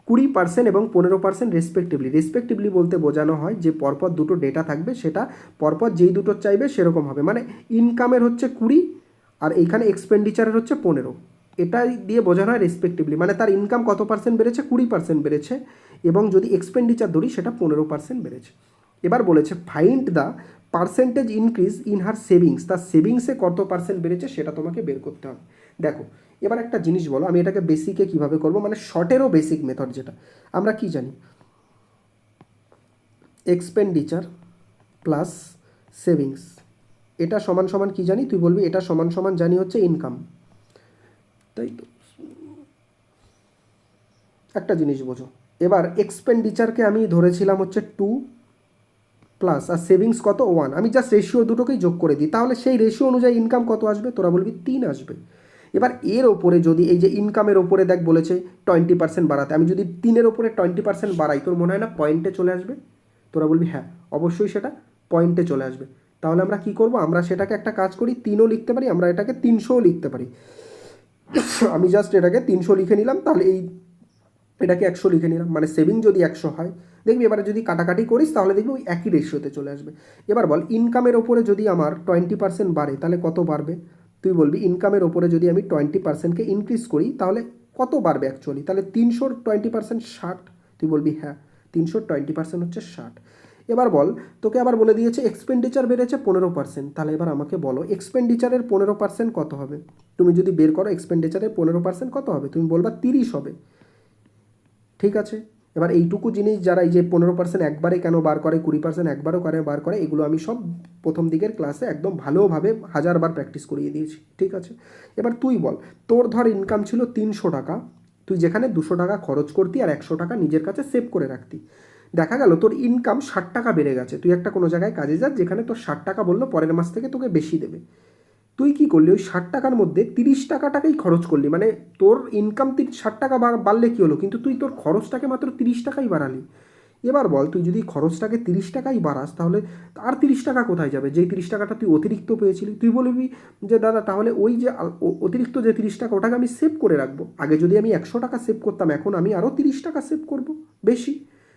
Speaker 1: 20% এবং 15% রেসপেক্টিভলি বলতে বোঝানো হয় যে পরপর দুটো ডেটা থাকবে, সেটা পরপর যেই দুটো চাইবে সেরকম হবে। মানে ইনকামের হচ্ছে 20 আর এইখানে এক্সপেন্ডিচারের হচ্ছে 15, এটাই দিয়ে বোঝানো হয় রেসপেক্টিভলি। মানে তার ইনকাম কত পার্সেন্ট বেড়েছে? 20% বেড়েছে, এবং যদি এক্সপেন্ডিচার ধরি সেটা 15% বেড়েছে। এবার বলেছে find the percentage increase in her savings, তার সেভিংসে কত পার্সেন্ট বেড়েছে সেটা তোমাকে বের করতে হবে। দেখো এবার একটা জিনিস বলো, আমি এটাকে বেসিকে কিভাবে করব, মানে শর্টেরও বেসিক মেথড যেটা আমরা কি জানি, এক্সপেন্ডিচার প্লাস সেভিংস, এটা সমান সমান কি জানি? তুই বলবি এটা সমান সমান জানি হচ্ছে ইনকাম, তাই তো। একটা জিনিস বোঝো, এবার এক্সপেন্ডিচারকে আমি ধরেছিলাম হচ্ছে 2 প্লাস, আর সেভিংস কত? 1। আমি জাস্ট রেশিও দুটোকেই যোগ করে দিই, তাহলে সেই রেশিও অনুযায়ী ইনকাম কত আসবে? তোরা বলবি 3 আসবে। এবার এর ওপরে যদি এই যে ইনকামের ওপরে দেখ বলেছে 20% বাড়াতে, আমি যদি 3-এর ওপরে 20% বাড়াই, তোর মনে হয় না পয়েন্টে চলে আসবে? তোরা বলবি হ্যাঁ অবশ্যই সেটা পয়েন্টে চলে আসবে। তাহলে আমরা কি করব? আমরা সেটাকে একটা কাজ করি, 3ও লিখতে পারি, আমরা এটাকে 300ও লিখতে পারি। আমি জাস্ট এটাকে 300 লিখে নিলাম, তাহলে এটাকে 100 লিখে নিলাম, মানে সেভিং যদি 100 হয়, দেখবি এবারে যদি কাটাকাটি করিস তাহলে দেখবি ওই একই রেশিওতে চলে আসবে। এবার বল ইনকামের ওপরে যদি আমার 20% বাড়ে তাহলে কত বাড়বে? তুই বলবি ইনকামের ওপরে যদি আমি 20%কে ইনক্রিজ করি তাহলে কত বাড়বে অ্যাকচুয়ালি? তাহলে 300 20% 60। তুই বলবি হ্যাঁ, 300 20% হচ্ছে 60। এবার বল তোকে আবার বলে দিয়েছে এক্সপেন্ডিচার বেড়েছে 15%, তাহলে এবার আমাকে বলো এক্সপেন্ডিচারের 15% কত হবে? তুমি যদি বের করো এক্সপেন্ডিচারের 15% কত হবে, তুমি বলবা 30 হবে। ঠিক আছে, এবার এইটুকু জিনিস যারা এই যে 15% একবারে কেন বার করে, 20% একবারও কেন বার করে, এগুলো আমি সব প্রথম দিকের ক্লাসে একদম ভালোভাবে 1000বার প্র্যাকটিস করিয়ে দিয়েছি। ঠিক আছে, এবার তুই বল তোর ধর ইনকাম ছিল 300 টাকা, তুই যেখানে 200 টাকা খরচ করতি আর 100 টাকা নিজের কাছে সেভ করে রাখতি, দেখা গেল তোর ইনকাম 60 টাকা বেড়ে গেছে। তুই একটা কোনো জায়গায় কাজে যাস যেখানে তোর 60 টাকা বললো পরের মাস থেকে তোকে বেশি দেবে, তুই কি করলি ওই 60 টাকার মধ্যে 30 টাকাটাকেই খরচ করলি, মানে তোর ইনকাম 60 টাকা বাড়লে কী হলো, কিন্তু তুই তোর খরচটাকে মাত্র 30 টাকাই বাড়ালি। এবার বল তুই যদি খরচটাকে 30 টাকাই বাড়াস তাহলে আর 30 টাকা কোথায় যাবে, যেই 30 টাকাটা তুই অতিরিক্ত পেয়েছিলি? তুই বলবি যে দাদা তাহলে ওই যে অতিরিক্ত যে 30 টাকা ওটাকে আমি সেভ করে রাখবো, আগে যদি আমি 100 টাকা সেভ করতাম এখন আমি আরও 30 টাকা সেভ করব বেশি।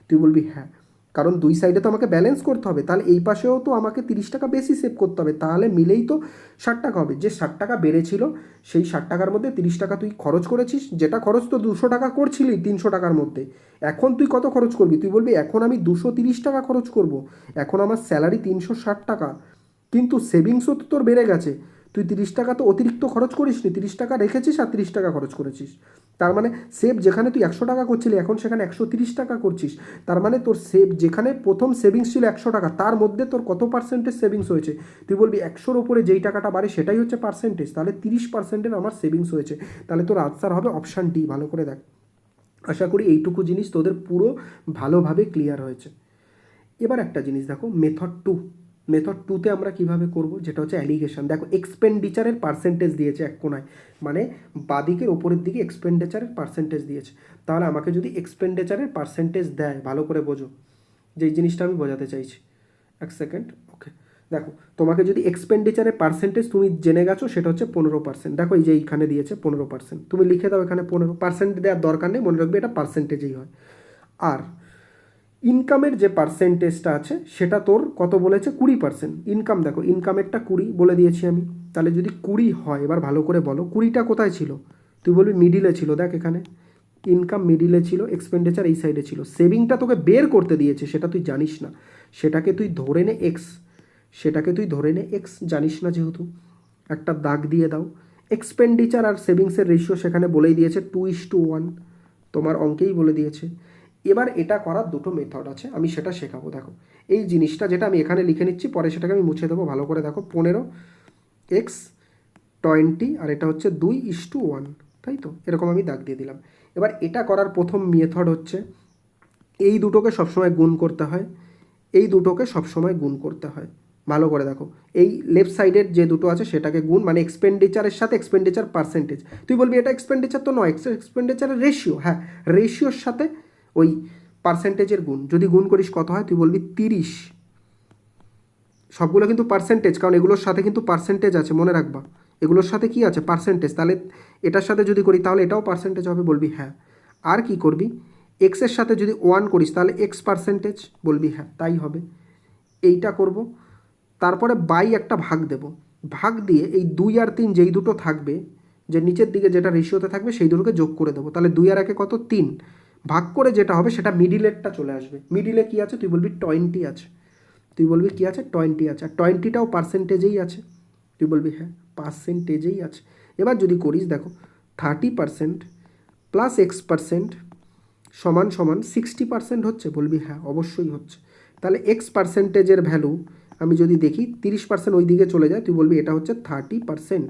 Speaker 1: তুই বলবি হ্যাঁ, কারণ দুই সাইডে তো আমাকে ব্যালেন্স করতে হবে, তাহলে এই পাশেও তো আমাকে 30 টাকা বেশি সেভ করতে হবে, তাহলে মিলেই তো 60 টাকা হবে। যে 60 টাকা বেড়েছিল সেই 60 টাকার মধ্যে 30 টাকা তুই খরচ করেছিস, যেটা খরচ তো 200 টাকা করছিলি 300 টাকার মধ্যে, এখন তুই কত খরচ করবি? তুই বলবি এখন আমি 230 টাকা খরচ করব, এখন আমার স্যালারি 360 টাকা, কিন্তু সেভিংসও তো তোর বেড়ে গেছে, তুই 30 টাকা তো অতিরিক্ত খরচ করিস নি, 30 টাকা রেখেছিস আর 30 টাকা খরচ করেছিস, তার মানে সেভ যেখানে তুই 100 টাকা করছিলি এখন সেখানে 130 টাকা করছিস, তার মানে তোর সেভ যেখানে প্রথম সেভিংস ছিল 100 টাকা তার মধ্যে তোর কত পার্সেন্টেজ সেভিংস হয়েছে? তুই বলবি 100-র উপরে যেই টাকাটা বাড়ে সেটাই হচ্ছে পার্সেন্টেজ, তাহলে 30%-এর আমার সেভিংস হয়েছে, তাহলে তোর আনসার হবে অপশান ডি। ভালো করে দেখ, আশা করি এইটুকু জিনিস তোদের পুরো ভালোভাবে ক্লিয়ার হয়েছে। এবার একটা জিনিস দেখো, মেথড টুতে আমরা কিভাবে করব, যেটা হচ্ছে অ্যালিগেশন। দেখো এক্সপেন্ডিচারের পার্সেন্টেজ দিয়েছে এক কোনায়, মানে বাদিকের ওপরের দিকে এক্সপেন্ডিচারের পার্সেন্টেজ দিয়েছে, তাহলে আমাকে যদি এক্সপেন্ডিচারের পার্সেন্টেজ দেয়, ভালো করে বোঝো যেই জিনিসটা আমি বোঝাতে চাইছি, এক সেকেন্ড, ওকে। দেখো তোমাকে যদি এক্সপেন্ডিচারের পার্সেন্টেজ তুমি জেনে গেছো সেটা হচ্ছে 15%, দেখো এই যে এইখানে দিয়েছে 15%, তুমি লিখে দাও এখানে 15% দেওয়ার দরকার নেই, মনে রাখবে এটা পার্সেন্টেজেই হয়। আর ইনকামের যে পার্সেন্টেজটা আছে সেটা তোর কত বলেছে, 20%। ইনকাম দেখো ইনকামেরটা 20 বলে দিয়েছি আমি, তাহলে যদি 20 হয়, এবার ভালো করে বলো 20টা কোথায় ছিল? তুই বলবি মিডিলে ছিল, দেখ এখানে ইনকাম মিডিলে ছিল, এক্সপেন্ডিচার এই সাইডে ছিল, সেভিংটা তোকে বের করতে দিয়েছে সেটা তুই জানিস না, সেটাকে তুই ধরে নে এক্স, জানিস না যেহেতু একটা দাগ দিয়ে দাও। এক্সপেন্ডিচার আর সেভিংসের রেশিও সেখানে বলেই দিয়েছে 2:1, তোমার অঙ্কেই বলে দিয়েছে। এবার এটা করার দুটো মেথড আছে, আমি সেটা শেখাবো। দেখো এই জিনিসটা যেটা আমি এখানে লিখে নিচ্ছি, পরে সেটাকে আমি মুছে দেবো, ভালো করে দেখো 15x 20 আর এটা হচ্ছে 2:1, তাই তো, এরকম আমি দাগ দিয়ে দিলাম। এবার এটা করার প্রথম মেথড হচ্ছে এই দুটোকে সবসময় গুণ করতে হয়, এই দুটোকে সবসময় গুণ করতে হয়। ভালো করে দেখো এই লেফট সাইডের যে দুটো আছে সেটাকে গুণ, মানে এক্সপেন্ডিচারের সাথে এক্সপেন্ডিচার পার্সেন্টেজ, তুই বলবি এটা এক্সপেন্ডিচার তো নয়, এক্সপেন্ডিচারের রেশিও, হ্যাঁ রেশিওর সাথে ওই পার্সেন্টেজের গুণ, যদি গুণ করিস কত হয়, তুই বলবি 30, সবগুলো কিন্তু পার্সেন্টেজ, কারণ এগুলোর সাথে কিন্তু পার্সেন্টেজ আছে, মনে রাখবা এগুলোর সাথে কি আছে, পার্সেন্টেজ, তাহলে এটার সাথে যদি করি তাহলে এটাও পার্সেন্টেজ হবে, বলবি হ্যাঁ। আর কি করবি, এক্সের সাথে যদি 1 করিস তাহলে এক্স পার্সেন্টেজ, বলবি হ্যাঁ তাই হবে। এইটা করব, তারপরে বাই একটা ভাগ দেব, ভাগ দিয়ে এই 2 আর 3 যেই দুটো থাকবে, যে নিচের দিকে যেটা রেশিওতে থাকবে সেই দুটোকে যোগ করে দেবো, তাহলে 2 আর 1 কত 3, ভাগ করে যেটা হবে সেটা মিডিলেরটা চলে আসবে। মিডিলে কি আছে, তুই বলবি 20 আছে, তুই বলবি কি আছে 20 আছে, আর 20টাও পার্সেন্টেজেই আছে, তুই বলবি হ্যাঁ পার্সেন্টেজেই আছে। এবার যদি করিস দেখো 30% প্লাস X% সমান সমান 60% হচ্ছে, বলবি হ্যাঁ অবশ্যই হচ্ছে। তাহলে এক্স পার্সেন্টেজের ভ্যালু আমি যদি দেখি 30% ওই দিকে চলে যায়, তুই বলবি এটা হচ্ছে 30%,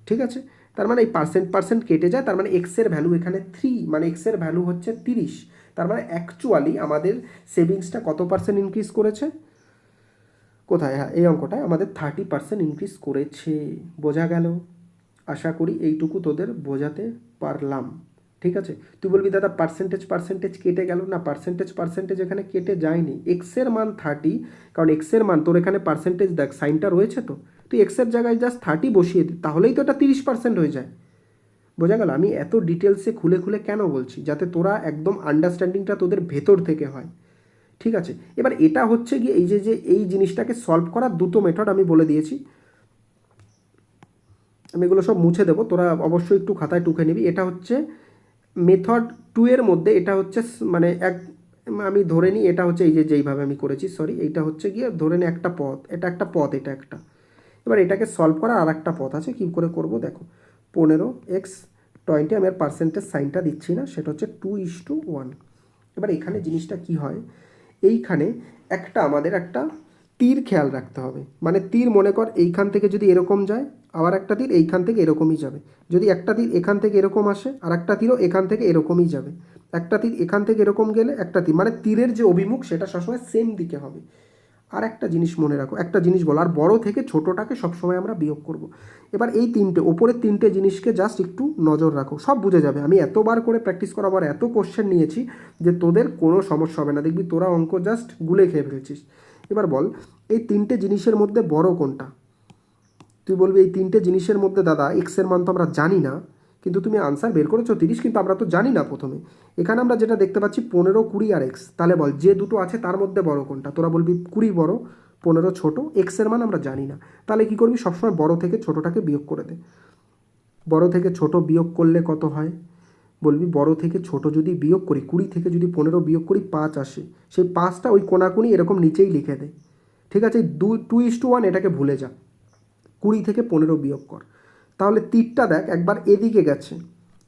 Speaker 1: ঠিক আছে। তার মানে এই পার্সেন্ট কেটে যায়, তার মানে এক্সের ভ্যালু এখানে 3, মানে এক্সের ভ্যালু হচ্ছে 30, তার মানে অ্যাকচুয়ালি আমাদের সেভিংসটা কত পার্সেন্ট ইনক্রিজ করেছে, কোথায়, হ্যাঁ এই অঙ্কটায় আমাদের 30% ইনক্রিজ করেছে। বোঝা গেল? আশা করি এইটুকু তোদের বোঝাতে পারলাম, ঠিক আছে। তুই বলবি দাদা পার্সেন্টেজ কেটে গেল না, পার্সেন্টেজ এখানে কেটে যায়নি, এক্সের মান 30, কারণ এক্সের মান তোর এখানে পার্সেন্টেজ দেখ সাইনটা রয়েছে তো, তুই এক্সের জায়গায় জাস্ট 30 বসিয়ে দে, তাহলেই তো এটা 30% হয়ে যায়, বোঝা গেল? আমি এত ডিটেলসে খুলে খুলে কেন বলছি, যাতে তোরা একদম আন্ডারস্ট্যান্ডিংটা তোদের ভেতর থেকে হয়। ঠিক আছে, এবার এটা হচ্ছে গিয়ে এই যে এই জিনিসটাকে সলভ করার দুটো মেথড আমি বলে দিয়েছি। আমি এগুলো সব মুছে দেবো, তোরা অবশ্যই একটু খাতায় টুকে নিবি। এটা হচ্ছে মেথড 2 এর মধ্যে, এটা হচ্ছে মানে আমি ধরে নিই এটা হচ্ছে এই যে যেইভাবে আমি করেছি, সরি, এইটা হচ্ছে গিয়ে ধরে নিই একটা পথ, এটা একটা পথ, এটা একটা। এবার এটাকে সলভ করার আর একটা পথ আছে, কী করে করব দেখো। 15x20, আমি আর পার্সেন্টেজ সাইনটা দিচ্ছি না, সেটা হচ্ছে 2:1। এবার এখানে জিনিসটা কি হয়, এইখানে আমাদের একটা তীর খেয়াল রাখতে হবে। মানে তীর মনে কর এইখান থেকে যদি এরকম যায়, আবার একটা তীর এইখান থেকে এরকমই যাবে। যদি একটা তীর এখান থেকে এরকম আসে, আর একটা তীরও এখান থেকে এরকমই যাবে। একটা তীর এখান থেকে এরকম গেলে একটা তীর, মানে তীরের যে অভিমুখ সেটা সবসময় সেম দিকে হবে। আর একটা জিনিস মনে রাখো, একটা জিনিস বলো, আর বড় থেকে ছোটোটাকে সবসময় আমরা বিয়োগ করব। এবার এই ওপরের তিনটে জিনিসকে জাস্ট একটু নজর রাখো, সব বুঝে যাবে। আমি এতবার করে প্র্যাকটিস করাবার এত কোশ্চেন নিয়েছি যে তোদের কোনো সমস্যা হবে না, দেখবি তোরা অঙ্ক জাস্ট গুলে খেয়ে ফেলছিস। এবার বল, এই তিনটে জিনিসের মধ্যে বড় কোনটা? তুই বলবি এই তিনটে জিনিসের মধ্যে দাদা এক্সের মান তো আমরা জানি না, কিন্তু তুমি আনসার বের করেছো 30, কিন্তু আমরা তো জানি না প্রথমে। এখানে আমরা যেটা দেখতে পাচ্ছি 15, 20 আর এক্স। তাহলে বল যে দুটো আছে তার মধ্যে বড় কোনটা? তোরা বলবি 20 বড়, 15 ছোট, এক্সের মান আমরা জানি না। তাহলে কি করবি, সবসময় বড় থেকে ছোটোটাকে বিয়োগ করে দে। বড় থেকে ছোট বিয়োগ করলে কত হয়? বলবি বড় থেকে ছোট যদি বিয়োগ করি, 20 থেকে যদি 15 বিয়োগ করি 5 আসে, সেই 5টা ওই কোনাকুনি এরকম নিচেই লিখে দে। ঠিক আছে, 2:1 এটাকে ভুলে যা। 20 থেকে 15 বিয়োগ কর। তাহলে তীরটা দেখ একবার এদিকে গেছে,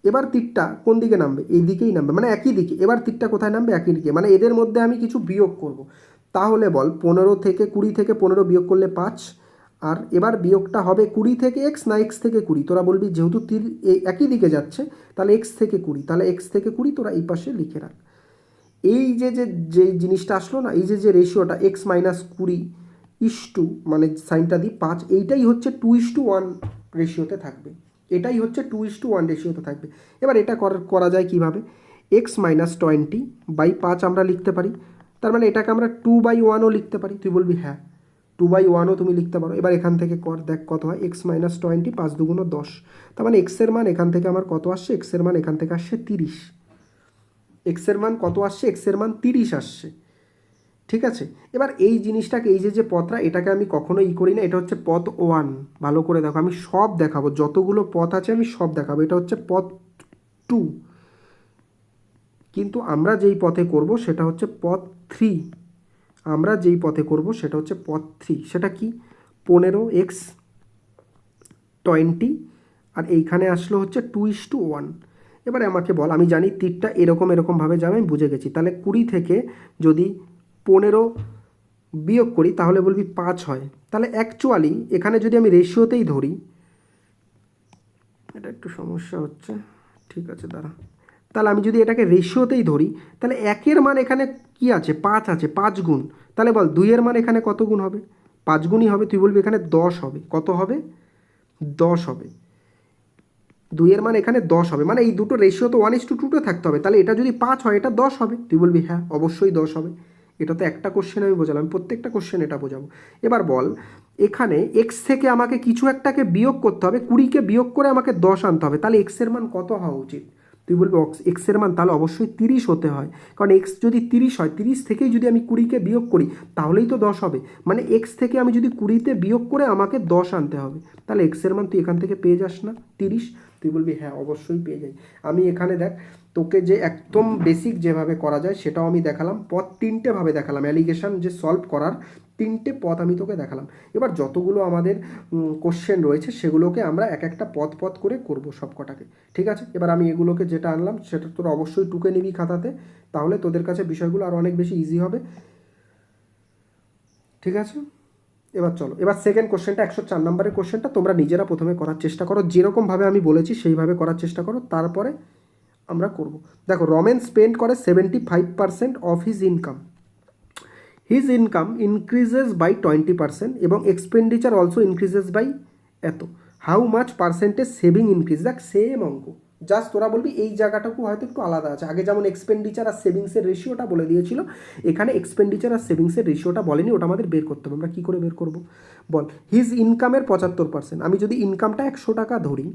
Speaker 1: এবার তীরটা কোন দিকে নামবে? এই দিকেই নামবে, মানে একই দিকে। এবার তীরটা কোথায় নামবে? একই দিকে, মানে এদের মধ্যে আমি কিছু বিয়োগ করব। তাহলে বল 20 থেকে 15 বিয়োগ করলে 5। আর এবার বিয়োগটা হবে 20 থেকে এক্স না এক্স থেকে 20? তোরা বলবি যেহেতু তীর এই একই দিকে যাচ্ছে তাহলে এক্স থেকে 20, তাহলে এক্স থেকে 20 তোরা এই পাশে লিখে রাখ। এই যে জিনিসটা আসলো না, এই যে রেশিওটা এক্স মাইনাস 20:, মানে সাইনটা দিই 5, এইটাই হচ্ছে 2:1 রেশিওতে থাকবে। এটাই হচ্ছে 2:1 রেশিওতে থাকবে। এবার এটা করা যায় কিভাবে? এক্স মাইনাস 20/5 আমরা লিখতে পারি। তার মানে এটাকে আমরা 2/1ও লিখতে পারি। তুই বলবি হ্যাঁ, 2/1ও তুমি লিখতে পারো। এবার এখান থেকে কর, দেখ কত হয়। এক্স মাইনাস 20, 5 দুগুণ 10। তার মানে এক্সের মান এখান থেকে আমার কত আসছে? এক্সের মান এখান থেকে আসছে 30। এক্সের মান কত আসছে? এক্সের মান 30 আসছে। ঠিক আছে, এবার এই জিনিসটাকে, এই যে পথটা, এটাকে আমি কখনো করি না। এটা হচ্ছে পথ 1। ভালো করে দেখো, আমি সব দেখাবো, যতগুলো পথ আছে আমি সব দেখাবো। এটা হচ্ছে পথ 2, কিন্তু আমরা যেই পথে করব সেটা হচ্ছে পথ 3। আমরা যেই পথে করব সেটা হচ্ছে পথ 3। সেটা কি? 15x20, আর এইখানে আসলো হচ্ছে 2:1। এবারে আমাকে বল, আমি জানি তীরটা এরকমভাবে যাবে, আমি বুঝে গেছি। তাহলে 20 থেকে যদি 15 বিয়োগ করি তাহলে বলবি 5 হয়। তাহলে অ্যাকচুয়ালি এখানে যদি আমি রেশিওতেই ধরি, এটা একটু সমস্যা হচ্ছে, ঠিক আছে দাঁড়া। তাহলে আমি যদি এটাকে রেশিওতেই ধরি, তাহলে 1-এর মান এখানে কি আছে? 5 আছে, 5 গুণ। তাহলে বল 2-এর মান এখানে কত গুণ হবে? 5 গুণই হবে। তুই বলবি এখানে 10 হবে। কত হবে? 10 হবে। 2-এর মান এখানে 10 হবে, মানে এই দুটো রেশিও তো 1:2 থাকতে হবে। তাহলে এটা যদি 5 হয়, এটা 10 হবে। তুই বলবি হ্যাঁ, অবশ্যই 10 হবে। এটা তো একটা কোশ্চেন আমি বোঝালাম, প্রত্যেকটা কোশ্চেন এটা বোঝাবো। এবার বল, এখানে এক্স থেকে আমাকে কিছু একটাকে বিয়োগ করতে হবে, 20কে বিয়োগ করে আমাকে 10 আনতে হবে। তাহলে এক্সের মান কত হওয়া উচিত? তুই বলবি এক্সের মান তাহলে অবশ্যই 30 হতে হয়, কারণ এক্স যদি 30 হয়, 30 থেকেই যদি আমি 20কে বিয়োগ করি তাহলেই তো 10 হবে। মানে এক্স থেকে আমি যদি 20তে বিয়োগ করে আমাকে 10 আনতে হবে। তাহলে এক্সের মান তুই এখান থেকে পেয়ে যাস না 30? তুই বলবি হ্যাঁ, অবশ্যই পেয়ে যাই। আমি এখানে দেখ তোকে যে একদম বেসিক যেভাবে করা যায় সেটাও আমি দেখালাম। পথ 3টে ভাবে দেখালাম, অ্যালিগেশন যে সলভ করার 3টে পথ আমি তোকে দেখালাম। এবার যতগুলো আমাদের কোশ্চেন রয়েছে সেগুলোকে আমরা এক একটা পথ করে করব সব কটাকে। ঠিক আছে, এবার আমি এগুলোকে যেটা আনলাম সেটা তোরা অবশ্যই টুকে নিবি খাতাতে, তাহলে তোদের কাছে বিষয়গুলো আরও অনেক বেশি ইজি হবে। ঠিক আছে, এবার চলো, এবার সেকেন্ড কোশ্চেনটা, 104 নম্বরের কোশ্চেনটা তোমরা নিজেরা প্রথমে করার চেষ্টা করো, যেরকমভাবে আমি বলেছি সেইভাবে করার চেষ্টা করো, তারপরে আমরা করব। দেখো, রমেন স্পেন্ড করে 75% of his income. His income increases by 20% এবং এক্সপেন্ডিচার অলসো ইনক্রিজেস বাই এত। How much percentage saving increase? দেখ সেম অঙ্ক, জাস্ট তোরা বলবি এই জায়গাটাকু হয়তো একটু আলাদা আছে। আগে যেমন এক্সপেন্ডিচার আর সেভিংসের রেশিওটা বলে দিয়েছিল, এখানে এক্সপেন্ডিচার আর সেভিংসের রেশিওটা বলেনি, ওটা আমাদের বের করতে হবে। আমরা কী করে বের করব? বল, হিজ ইনকামের 75%। আমি যদি ইনকামটা 100 টাকা ধরি,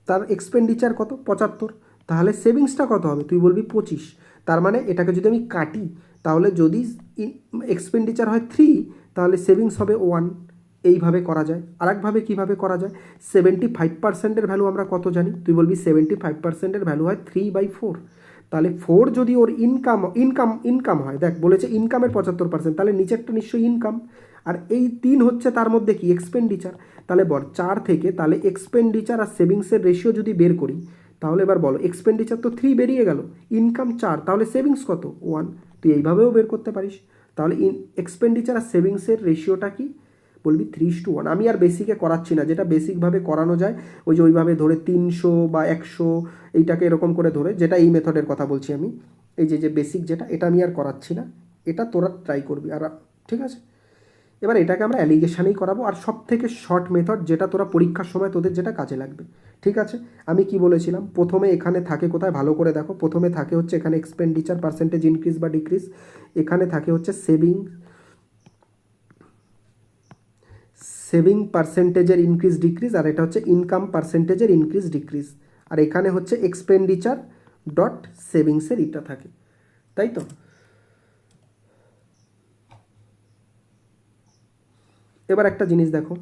Speaker 1: তার এক্সপেন্ডিচার কত 75, তাহলে সেভিংসটা কত হবে তুই বলবি 25। তার মানে এটাকে যদি আমি কাটি তাহলে যদি এক্সপেন্ডিচার হয় 3 তাহলে সেভিংস হবে 1। এইভাবে করা যায়। আরেকভাবে কীভাবে করা যায়, 75%-এর ভ্যালু আমরা কত জানি, তুই বলবি 75%-এর ভ্যালু হয় 3/4। তাহলে 4 যদি ওর ইনকাম হয়, দেখ বলেছে ইনকামের 75%, তাহলে নিচেরটা নিশ্চয়ই ইনকাম, আর এই 3 হচ্ছে তার মধ্যে কি এক্সপেন্ডিচার। তাহলে 4 থেকে তাহলে এক্সপেন্ডিচার আর সেভিংসের রেশিও যদি বের করি, তাহলে এবার বলো এক্সপেন্ডিচার তো 3 বেরিয়ে গেল, ইনকাম 4, তাহলে সেভিংস কত 1। তুই এইভাবেও বের করতে পারিস। তাহলে এক্সপেন্ডিচার আর সেভিংসের রেশিওটা কি, বলবি 3:1। আমি আর বেসিকে করাচ্ছি না, যেটা বেসিকভাবে করানো যায় ওই যে ওইভাবে ধরে 300 বা 100 এইটাকে এরকম করে ধরে, যেটা এই মেথডের কথা বলছি আমি, এই যে বেসিক যেটা, এটা আমি আর করাচ্ছি না, এটা তোরা ট্রাই করবি আর, ঠিক আছে। এবার এটাকে আমরা অ্যালিগেশনেই করাবো, আর সব থেকে শর্ট মেথড যেটা তোরা পরীক্ষার সময় তোদের যেটা কাজে লাগবে, ঠিক আছে। আমি কি বলেছিলাম, প্রথমে এখানে থাকে কোথায় ভালো করে দেখো, প্রথমে থাকে হচ্ছে এখানে এক্সপেন্ডিচার পার্সেন্টেজ ইনক্রিজ বা ডিক্রিজ, এখানে থাকে হচ্ছে সেভিং পার্সেন্টেজের ইনক্রিজ ডিক্রিজ, আর এটা হচ্ছে ইনকাম পার্সেন্টেজের ইনক্রিজ ডিক্রিজ, আর এখানে হচ্ছে এক্সপেন্ডিচার ডট সেভিংসের এটা থাকে, তাই তো। এবার একটা জিনিস দেখো,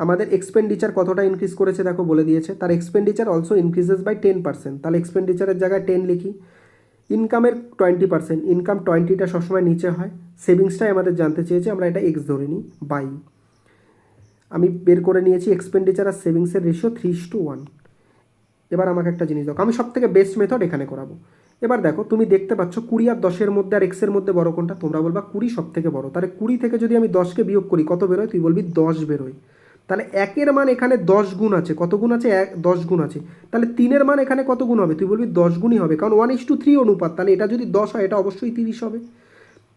Speaker 1: আমাদের এক্সপেন্ডিচার কতটা ইনক্রিজ করেছে দেখো বলে দিয়েছে, তার এক্সপেন্ডিচার অলসো ইনক্রিজেস বাই 10%, তাহলে এক্সপেন্ডিচারের জায়গায় 10 লিখি। ইনকামের 20%, ইনকাম 20টা সবসময় নিচে হয়, সেভিংসটাই আমাদের জানতে চেয়েছে, আমরা এটা এক্স ধরে নিই, বাই আমি বের করে নিয়েছি এক্সপেন্ডিচার আর সেভিংসের রেশিও 3:1। এবার আমাকে একটা জিনিস দেখো, আমি সব থেকে বেস্ট মেথড এখানে করাবো। এবার দেখো তুমি দেখতে পাচ্ছ 20 আর 10-এর মধ্যে আর এক্সের মধ্যে বড় কোনটা, তোমরা বলবা 20 সব থেকে বড়, তাহলে 20 থেকে যদি আমি 10কে বিয়োগ করি কত বেরোয়, তুই বলবি 10 বেরোয়। তাহলে 1-এর মান এখানে 10 গুণ আছে, কত গুণ আছে 10 গুণ আছে, তাহলে 3-এর মান এখানে কত গুণ হবে, তুই বলবি 10 গুণই হবে, কারণ 1:3 অনুপাত, তাহলে এটা যদি 10 হয় এটা অবশ্যই 30 হবে।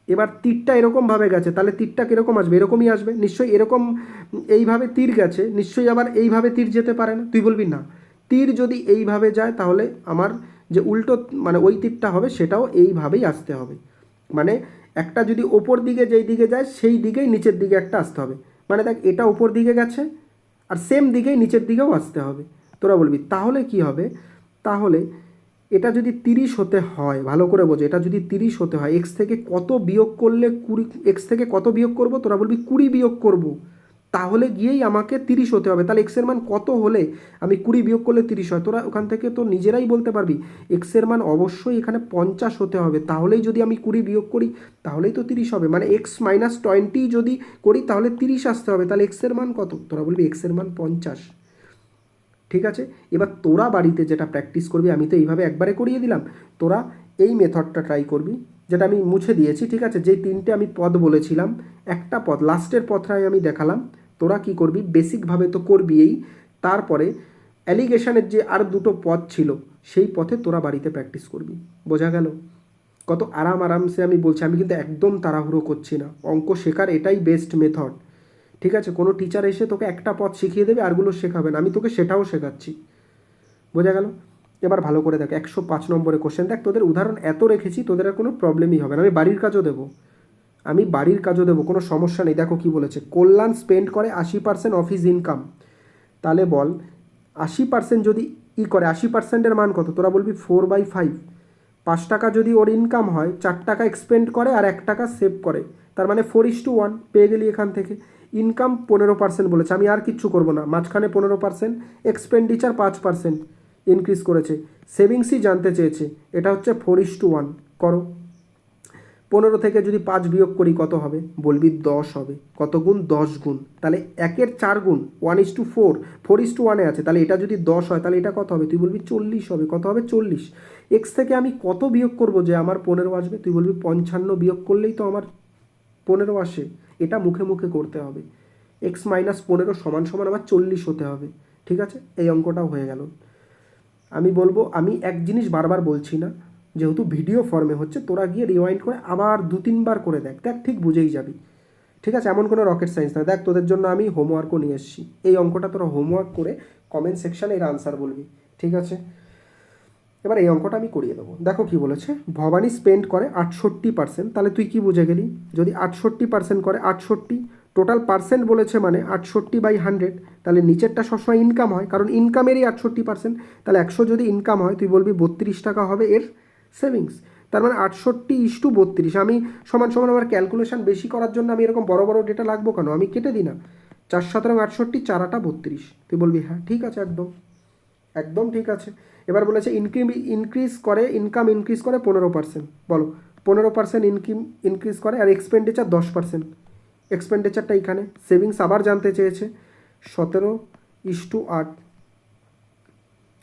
Speaker 1: এবার তীরটা এরকমভাবে গেছে, তাহলে তীরটা কীরকম আসবে, এরকমই আসবে নিশ্চয়ই, এরকম এইভাবে তীর গেছে নিশ্চয়ই, আবার এইভাবে তীর যেতে পারে না, তুই বলবি না, তীর যদি এইভাবে যায় তাহলে আমার যে উল্টো মানে ওই তীরটা হবে সেটাও এইভাবেই আসতে হবে, মানে একটা যদি ওপর দিকে যেই দিকে যায় সেই দিকেই নিচের দিকে একটা আসতে হবে, মানে দেখ এটা ওপর দিকে গেছে আর সেম দিকেই নিচের দিকেও আসতে হবে। তোরা বলবি তাহলে কি হবে, তাহলে এটা যদি 30 হতে হয়, ভালো করে বোঝো, এটা যদি 30 হতে হয়, এক্স থেকে কত বিয়োগ করলে 20, এক্স থেকে কত বিয়োগ করব, তোরা বলবি 20 বিয়োগ করব, তাহলে গিয়েই আমাকে 30 হতে হবে। তাহলে এক্সের মান কত হলে আমি 20 বিয়োগ করলে 30 হয়, তোরা ওখান থেকে তো নিজেরাই বলতে পারবি এক্সের মান অবশ্যই এখানে 50 হতে হবে, তাহলেই যদি আমি 20 বিয়োগ করি তাহলেই তো 30 হবে, মানে x-20 যদি করি তাহলে 30 আসতে হবে, তাহলে এক্সের মান কত, তোরা বলবি এক্সের মান 50। ঠিক আছে, এবার তোরা বাড়িতে যেটা প্র্যাকটিস করবি, আমি তো এইভাবে একবারে করিয়ে দিলাম, তোরা এই মেথডটা ট্রাই করবি, যেটা আমি মুছে দিয়েছি, ঠিক আছে, যেই 3টে আমি পদ বলেছিলাম, একটা পদ লাস্টের পথটাই আমি দেখালাম, তোরা কি করবি বেসিকভাবে তো করবি এই, তারপরে অ্যালিগেশনের যে আর দুটো পদ ছিল সেই পথে তোরা বাড়িতে প্র্যাকটিস করবি। বোঝা গেল? কত আরামসে আমি বলছি, আমি কিন্তু একদম তাড়াহুড়ো করছি না, অঙ্ক শেখার এটাই বেস্ট মেথড। ঠিক আছে, কোনো টিচার এসে তোকে একটা পথ শিখিয়ে দেবে আরগুলো শেখাবে না, আমি তোকে সেটাও শেখাচ্ছি। বোঝা গেল? এবার ভালো করে দেখ 105 নম্বরে কোশ্চেন, দেখ তোদের উদাহরণ এত রেখেছি তোদের আর কোনো প্রবলেমই হবে না, আমি বাড়ির কাজও দেবো, কোনো সমস্যা নেই। দেখো কি বলেছে, কল্যাণ স্পেন্ড করে 80% অফ হিজ ইনকাম, তাহলে বল 80% যদি করে 80%-এর মান কত, তোরা বলবি 4/5। 5 টাকা যদি ওর ইনকাম হয়, 4 টাকা এক্সপেন্ড করে আর 1 টাকা সেভ করে, তার মানে 4:1 পেয়ে গেলি এখান থেকে। ইনকাম 15% বলেছে, আমি আর কিচ্ছু করবো না, মাঝখানে 15%, এক্সপেন্ডিচার 5% ইনক্রিজ করেছে, সেভিংসই জানতে চেয়েছে, এটা হচ্ছে 4:1 করো। 15 থেকে যদি 5 বিয়োগ করি কত হবে, বলবি 10 হবে, কত গুণ 10 গুণ, তাহলে 1-এর 4 গুণ 1:4, 4:1 আছে, তাহলে এটা যদি 10 হয় তাহলে এটা কত হবে, তুই বলবি 40 হবে, কত হবে 40। এক্স থেকে আমি কত বিয়োগ করব যে আমার 15 আসবে, তুই বলবি 55 বিয়োগ করলেই তো আমার 15 আসে, এটা মুখে মুখে করতে হবে, x-15 সমান সমান আমার 40 হতে হবে। ঠিক আছে, এই অঙ্কটাও হয়ে গেল। আমি বলবো, আমি এক জিনিস বারবার বলছি না, যেহেতু ভিডিও ফর্মে হচ্ছে, তোরা গিয়ে রিওয়াইন্ড করে আবার 2-3 বার করে দেখ, ঠিক বুঝেই যাবি। ঠিক আছে, এমন কোনো রকেট সায়েন্স না। দেখ তোদের জন্য আমি হোমওয়ার্কও নিয়ে এসেছি, এই অঙ্কটা তোরা হোমওয়ার্ক করে কমেন্ট সেকশানে এর আনসার বলবি। ঠিক আছে, এবার এই অঙ্কটা আমি করিয়ে দেবো। দেখো কি বলেছে, ভবানী স্পেন্ড করে 68%, তাহলে তুই কি বুঝে গেলি, যদি 68% করে 68 টোটাল পার্সেন্ট বলেছে মানে 68/100, তাহলে নিচেরটা সবসময় ইনকাম হয়, কারণ ইনকামেরই 68%। তাহলে 100 যদি ইনকাম হয় তুই বলবি 32 টাকা হবে এর সেভিংস। তার মানে 68:32। আমি সমান সমান আমার ক্যালকুলেশন বেশি করার জন্য আমি এরকম বড় বড় ডেটা লাগবো কেন, আমি কেটে দিই না। 4×7=68, 4×8 32। তুই বলবি হ্যাঁ ঠিক আছে, একদম একদম ঠিক আছে। এবার বলেছে ইনক্রিজ করে, ইনকাম ইনক্রিজ করে 15%। বলো 15% ইনক্রিজ করে, আর এক্সপেন্ডিচার 10%। এক্সপেন্ডিচারটা এখানে, সেভিংস আবার জানতে চেয়েছে 17:8।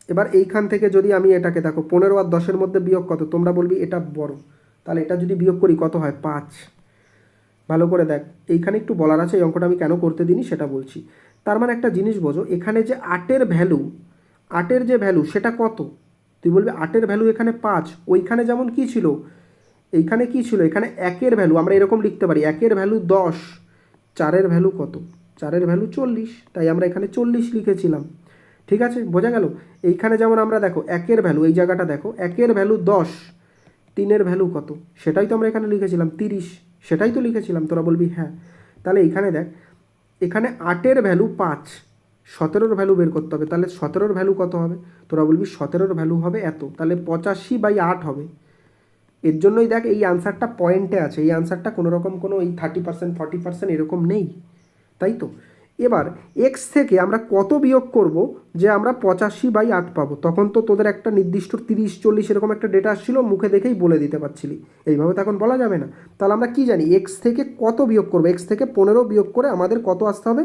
Speaker 1: এবার এইখান থেকে যদি আমি এটাকে দেখো 15 আর 10-এর মধ্যে বিয়োগ কত, তোমরা বলবি এটা বড়, তাহলে এটা যদি বিয়োগ করি কত হয় 5। ভালো করে দেখ, এইখানে একটু বলার আছে, এই অঙ্কটা আমি কেন করতে দিইনি সেটা বলছি। তার মানে একটা জিনিস বোঝো, এখানে যে 8-এর ভ্যালু, 8-এর যে ভ্যালু সেটা কত, তুই বলবি 8-এর ভ্যালু এখানে 5। ওইখানে যেমন কি ছিল, এইখানে কি ছিল, এখানে 1-এর ভ্যালু আমরা এরকম লিখতে পারি, 1-এর ভ্যালু 10, 4-এর ভ্যালু কত, 4-এর ভ্যালু 40, তাই আমরা এখানে 40 লিখেছিলাম। ঠিক আছে, বোঝা গেল। এইখানে যেমন আমরা দেখো 1-এর ভ্যালু, এই জায়গাটা দেখো 1-এর ভ্যালু 10, 3-এর ভ্যালু কত, সেটাই তো আমরা এখানে লিখেছিলাম 30, সেটাই তো লিখেছিলাম। তোরা বলবি হ্যাঁ। তাহলে এইখানে দেখ, এখানে 8-এর ভ্যালু 5, 17-এর ভ্যালু বের করতে হবে, তাহলে 17-এর ভ্যালু কত হবে, তোরা বলবি 17-এর ভ্যালু হবে এত, তাহলে 85/8 হবে। এর জন্যই দেখ এই আনসারটা পয়েন্টে আছে, এই আনসারটা কোনো রকম কোনো এই 30% 40% এরকম নেই, তাই তো। এবার এক্স থেকে আমরা কত বিয়োগ করব যে আমরা 85/8 পাবো, তখন তো তোদের একটা নির্দিষ্ট 30-40 এরকম একটা ডেটা আসছিল, মুখে দেখেই বলে দিতে পারছিলি, এইভাবে তো এখন বলা যাবে না। তাহলে আমরা কি জানি, এক্স থেকে কত বিয়োগ করবো, এক্স থেকে 15 বিয়োগ করে আমাদের কত আসতে হবে,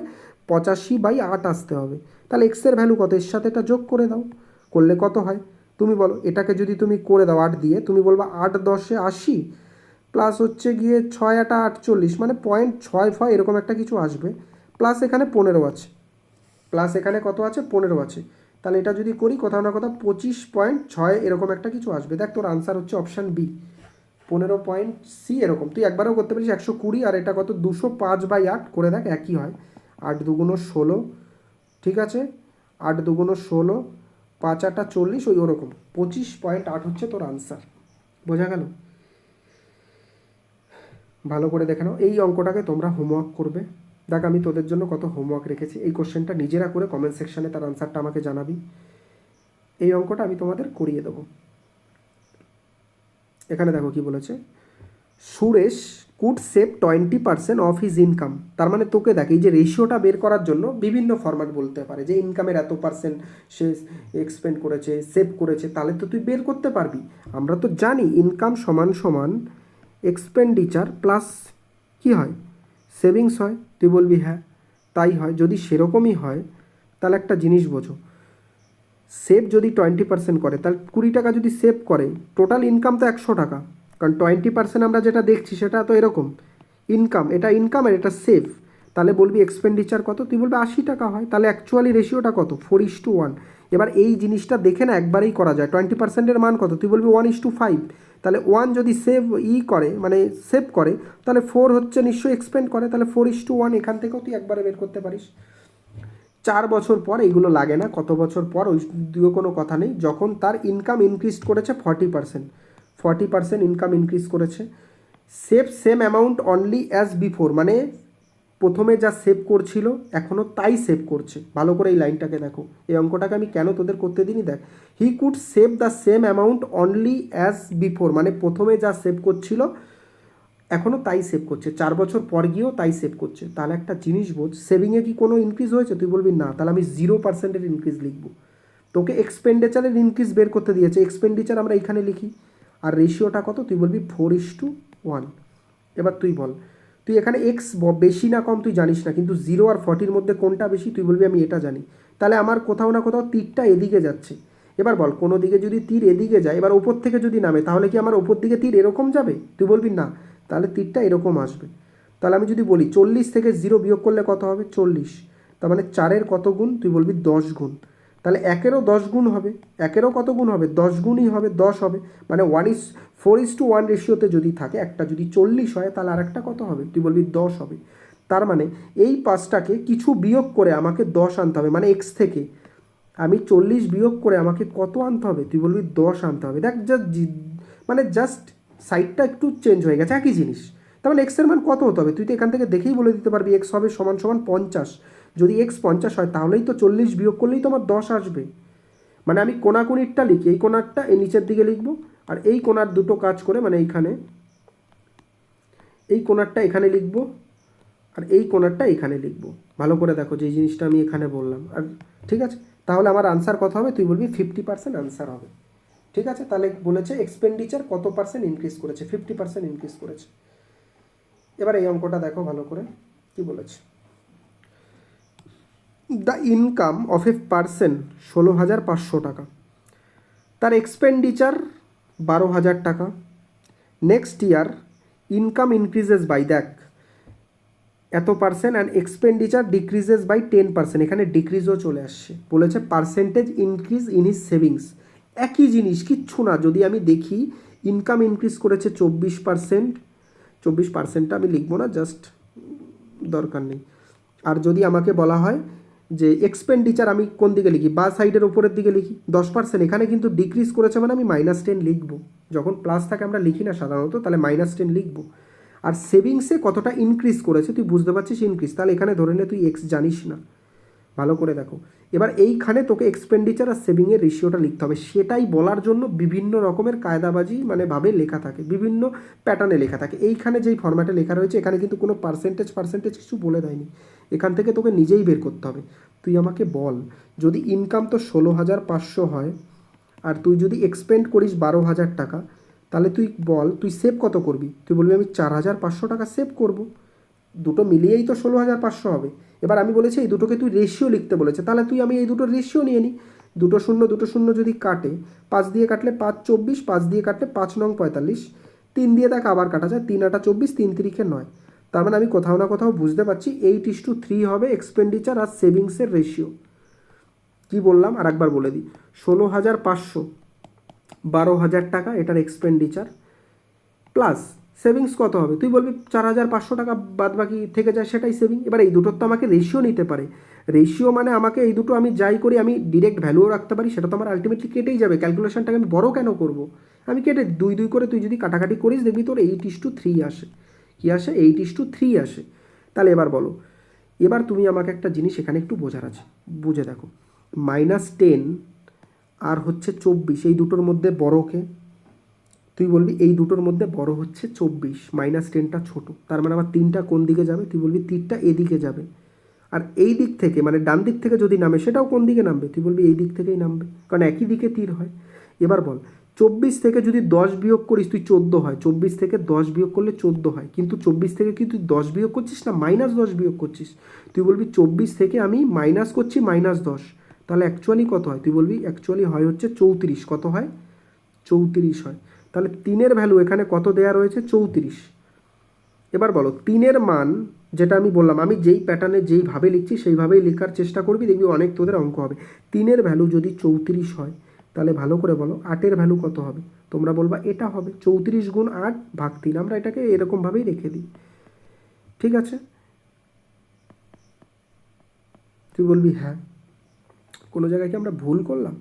Speaker 1: 85/8 আসতে হবে। তাহলে এক্সের ভ্যালু কত, এর সাথে এটা যোগ করে দাও, করলে কত হয় তুমি বলো। এটাকে যদি তুমি করে দাও 8 দিয়ে, তুমি বলবা 8×10 80, প্লাস হচ্ছে গিয়ে 6×8 48, মানে 0.65 এরকম একটা কিছু আসবে, প্লাস এখানে 15 আছে, প্লাস এখানে কত আছে 15 আছে। তাহলে এটা যদি করি কোথাও না কোথাও 25.6 এরকম একটা কিছু আসবে। দেখ তোর আনসার হচ্ছে অপশান বি, 15.সি এরকম। তুই একবারও করতে পারিস 120, আর এটা কত 205/8 করে দেখ, একই হয়। 8×2 = 16, ঠিক আছে, 8×2 = 16, 5×8 = 40, ওই ওরকম 25.8 হচ্ছে তোর আনসার। বোঝা গেল? ভালো করে দেখে নাও, এই অঙ্কটাকে তোমরা হোমওয়ার্ক করবে। দেখ আমি তোদের জন্য কত হোমওয়ার্ক রেখেছি, এই কোশ্চেনটা নিজেরা করে কমেন্ট সেকশানে তার আনসারটা আমাকে জানাবি। এই অঙ্কটা আমি তোমাদের করিয়ে দেবো। এখানে দেখো কি বলেছে, Suresh could save 20% of his income. তার মানে তোকে দেখ, এই যে রেশিওটা বের করার জন্য বিভিন্ন ফরম্যাট বলতে পারে, যে ইনকামের এত পার্সেন্ট সে এক্সপেন্ড করেছে, সেভ করেছে, তাহলে তো তুই বের করতে পারবি। আমরা তো জানি ইনকাম সমান সমান এক্সপেন্ডিচার প্লাস কী হয়, সেভিংস হয়। তুই বলবি হ্যাঁ তাই হয়। যদি সেরকমই হয় তাহলে একটা জিনিস বোঝো, সেভ যদি 20% করে, তাহলে 20 টাকা যদি সেভ করে, টোটাল ইনকাম তো 100 টাকা, কারণ 20% আমরা যেটা দেখছি সেটা তো এরকম ইনকাম, এটা ইনকাম আর এটা সেভ। তাহলে বলবি এক্সপেন্ডিচার কত, তুই বলবি 80 টাকা হয়, তাহলে অ্যাকচুয়ালি রেশিওটা কত 4:1। এবার এই জিনিসটা দেখে না একবারেই করা যায়, 20%-এর মান কত, তুই বলবি 1:5। তাহলে 1 যদি সেভ করে মানে সেভ করে, তাহলে 4 হচ্ছে নিশ্চয়ই এক্সপেন্ড করে, তাহলে 4:1 এখান থেকেও তুই একবারে বের করতে পারিস। 4 বছর পর এইগুলো লাগে না, কত বছর পর ওই দিকেও কোনো কথা নেই, যখন তার ইনকাম ইনক্রিজ করেছে 40% ইনকাম ইনক্রিজ করেছে, save same amount only as before, মানে প্রথমে যা সেভ করছিল এখনও তাই সেভ করছে। ভালো করে এই লাইনটাকে দেখো, এই অঙ্কটাকে আমি কেন তোদের করতে দিনই, দেখ he could save the same amount only as before, মানে প্রথমে যা সেভ করছিল এখনও তাই সেভ করছে, 4 বছর পর গিয়েও তাই সেভ করছে। তাহলে একটা জিনিস বোঝ, সেভিংয়ে কি কোনো ইনক্রিজ হয়েছে, তুই বলবি না, তাহলে আমি 0%-এর ইনক্রিজ লিখব। তোকে এক্সপেন্ডিচারের ইনক্রিজ বের করতে দিয়েছে, এক্সপেন্ডিচার আমরা এইখানে লিখি, আর রেশিওটা কত, তুই বলবি 4:1। এবার তুই বল, তুই এখানে এক্স বেশি না কম তুই জানিস না, কিন্তু 0 আর 40-র মধ্যে কোনটা বেশি, তুই বলবি আমি এটা জানি। তাহলে আমার কোথাও না কোথাও তীরটা এদিকে যাচ্ছে। এবার বল, কোনো দিকে যদি তীর এদিকে যায়, এবার ওপর থেকে যদি নামে, তাহলে কি আমার ওপর দিকে তীর এরকম যাবে, তুই বলবি না, তাহলে তীরটা এরকম আসবে। তাহলে আমি যদি বলি 40 থেকে 0 বিয়োগ করলে কত হবে 40, তার মানে 4-এর কত গুণ, তুই বলবি 10 গুণ। তাহলে 1-এরও 10 গুণ হবে, 1-এরও কত গুণ হবে 10 গুণই হবে, 10 হবে, মানে 4:1 রেশিওতে যদি থাকে, একটা যদি 40 হয় তাহলে আর একটা কত হবে, তুই বলবি 10 হবে। তার মানে এই পাঁচটাকে কিছু বিয়োগ করে আমাকে 10 আনতে হবে, মানে এক্স থেকে আমি 40 বিয়োগ করে আমাকে কত আনতে হবে, তুই বলবি 10 আনতে হবে। দেখ মানে জাস্ট সাইডটা একটু চেঞ্জ হয়ে গেছে, একই জিনিস তার মানে এক্সের মান কত হতে হবে? তুই তো এখান থেকে দেখেই বলে দিতে পারবি এক্স হবে সমান সমান 50। যদি এক্স 50 হয় তাহলেই তো 40 বিয়োগ করলেই তো আমার 10 আসবে। মানে আমি কোনাকুনিরটা লিখি, এই কোনারটা এই নিচের দিকে লিখবো, আর এই কোনার দুটো কাজ করে মানে এইখানে এই কোনারটা এখানে লিখবো, আর এই কোনারটা এখানে লিখবো। ভালো করে দেখো যে জিনিসটা আমি এখানে বললাম। আর ঠিক আছে, তাহলে আমার আনসার কত হবে? তুই বলবি 50% আনসার হবে। ঠিক আছে, তাহলে বলেছে এক্সপেন্ডিচার কত পার্সেন্ট ইনক্রিজ করেছে? 50% ইনক্রিজ করেছে। এবার এই অঙ্কটা দেখো ভালো করে কি বলেছে। The income of a person 16,500 টাকা, তার এক্সপেন্ডিচার 12,000 টাকা। Next year income increases by দেখ এত percent and expenditure decreases by 10%। এখানে ডিক্রিজও চলে আসছে, বলেছে percentage increase in his savings. একই জিনিস, কিচ্ছু না। যদি আমি দেখি ইনকাম ইনক্রিজ করেছে 24%, 24%টা আমি লিখবো না, জাস্ট দরকার নেই। আর যদি আমাকে বলা হয় যে এক্সপেন্ডিচার, আমি কোন দিকে লিখি? বা সাইডের উপরের দিকে লিখি 10%। এখানে কিন্তু ডিক্রিজ করেছে মানে আমি -10 লিখবো। যখন প্লাস থাকে আমরা লিখি না সাধারণত, তাহলে -10 লিখবো। আর সেভিংসে কতটা ইনক্রিজ করেছে তুই বুঝতে পারছিস ইনক্রিজ, তাহলে এখানে ধরে নে তুই এক্স জানিস না। ভালো করে দেখো, এবার এইখানে তোকে এক্সপেন্ডিচার আর সেভিংয়ের রেশিওটা লিখতে হবে। সেটাই বলার জন্য বিভিন্ন রকমের কায়দাবাজি মানে ভাবে লেখা থাকে, বিভিন্ন প্যাটার্নে লেখা থাকে। এইখানে যেই ফরম্যাটে লেখা রয়েছে এখানে কিন্তু কোনো পার্সেন্টেজ কিছু বলে দেয়নি। এখান থেকে তোকে নিজেই বের করতে হবে। তুই আমাকে বল, যদি ইনকাম তো 16,500 হয় আর তুই যদি এক্সপেন্ড করিস 12,000 টাকা, তাহলে তুই বল তুই সেভ কত করবি? তুই বলবি আমি 4,500 টাকা সেভ করব। দুটো মিলিয়েই তো 16,500 হবে। এবার আমি বলেছি এই দুটোকে তুই রেশিও লিখতে বলেছে, তাহলে তুই আমি এই দুটোর রেশিও নিয়ে নিই। দুটো শূন্য যদি কাটে, 5 দিয়ে কাটলে 5 24, 5 দিয়ে কাটলে 5 নং 45, 3 দিয়ে দেখ আবার কাটা যায়, 3 আটা 24, 3 তিরিখে 9। তার মানে আমি কোথাও না কোথাও বুঝতে পারছি 8:3 হবে এক্সপেন্ডিচার আর সেভিংসের রেশিও। কি বললাম আর একবার বলে দিই, 16,500, 12,000 টাকা এটার এক্সপেন্ডিচার, প্লাস সেভিংস কত হবে? তুই বলবি 4,500 টাকা বাদ বাকি থেকে যায়, সেটাই সেভিং। এবার এই দুটোর তো আমাকে রেশিও নিতে পারে। রেশিও মানে আমাকে এই দুটো আমি যাই করি আমি ডিরেক্ট ভ্যালুও রাখতে পারি, সেটা তো আমার আলটিমেটলি কেটেই যাবে। ক্যালকুলেশনটাকে আমি বড় কেন করব? আমি কেটে 2 করে তুই যদি কাটাকাটি করিস দেখবি তোর 8:3 আসে। কি আসে? 8:3 আসে। তাহলে এবার বলো, এবার তুমি আমাকে একটা জিনিস এখানে একটু বোঝার আছে, বুঝে দেখো। -10 আর হচ্ছে 24, এই দুটোর মধ্যে বড়কে তুই বলবি এই দুটোর মধ্যে বড় হচ্ছে 24, -10টা ছোট। তার মানে আমার 3টা কোন দিকে যাবে? তুই বলবি 3টা এদিকে যাবে। আর এই দিক থেকে মানে ডান দিক থেকে যদি নামে সেটাও কোন দিকে নামবে? তুই বলবি এই দিক থেকেই নামবে, কারণ একই দিকে তীর হয়। এবার বল 24 থেকে যদি 10 বিয়োগ করিস তুই 14 হয়। 24 থেকে 10 বিয়োগ করলে 14 হয়, কিন্তু 24 থেকে কি তুই 10 বিয়োগ করছিস না -10 বিয়োগ করছিস? তুই বলবি 24 থেকে আমি মাইনাস করছি -10, তাহলে অ্যাকচুয়ালি কত হয়? তুই বলবি অ্যাকচুয়ালি হয় হচ্ছে 34। কত হয়? 34 হয়। তাহলে 3-এর ভ্যালু এখানে কত দেয়া রয়েছে? 34। এবার বলো 3-এর মান, যেটা আমি বললাম আমি যেই প্যাটার্নে যেইভাবে লিখছি সেইভাবেই লেখার চেষ্টা করবি, দেখবি অনেক তোদের অঙ্ক হবে। 3-এর ভ্যালু যদি 34 হয় তাহলে ভালো করে বলো 8-এর ভ্যালু কত হবে? তোমরা বলবা এটা হবে 34 গুণ 8 ভাগ 3। আমরা এটাকে এরকমভাবেই রেখে দিই। ঠিক আছে, তুই বলবি হ্যাঁ কোনো জায়গায় কি আমরা ভুল করলাম?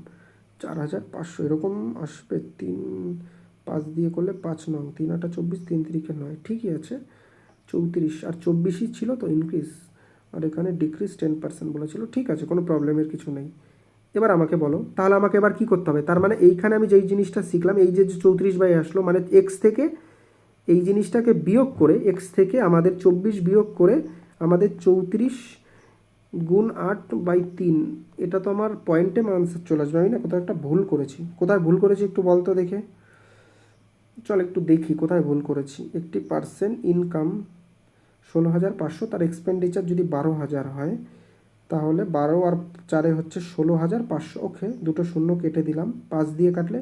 Speaker 1: 4,500 এরকম আসবে। 5 দিয়ে করলে 5 নং, 3 আটা 24, 3 তিরিখে 9, ঠিকই আছে। 34 আর 24ই ছিল তো ইনক্রিজ, আর এখানে ডিক্রিজ 10% বলেছিল। ঠিক আছে, কোনো প্রবলেমের কিছু নেই। এবার আমাকে বলো, তাহলে আমাকে এবার কি করতে হবে? তার মানে এইখানে আমি যেই জিনিসটা শিখলাম, এই যে 34 বাই আসলো মানে এক্স থেকে এই জিনিসটাকে বিয়োগ করে, এক্স থেকে আমাদের 24 বিয়োগ করে আমাদের 34 গুণ 8/3, এটা তো আমার পয়েন্টে আনসার চলে আসবে। আমি না কোথাও একটা ভুল করেছি। কোথায় ভুল করেছি একটু বলতো দেখে। চল একটু দেখি কোথায় ভুল করেছি। একটি পার্সেন্ট ইনকাম 16,500, তার এক্সপেন্ডিচার যদি 12,000 হয় তাহলে 12 আর 4 হচ্ছে 16,500। ওকে, দুটো শূন্য কেটে দিলাম। 5 দিয়ে কাটলে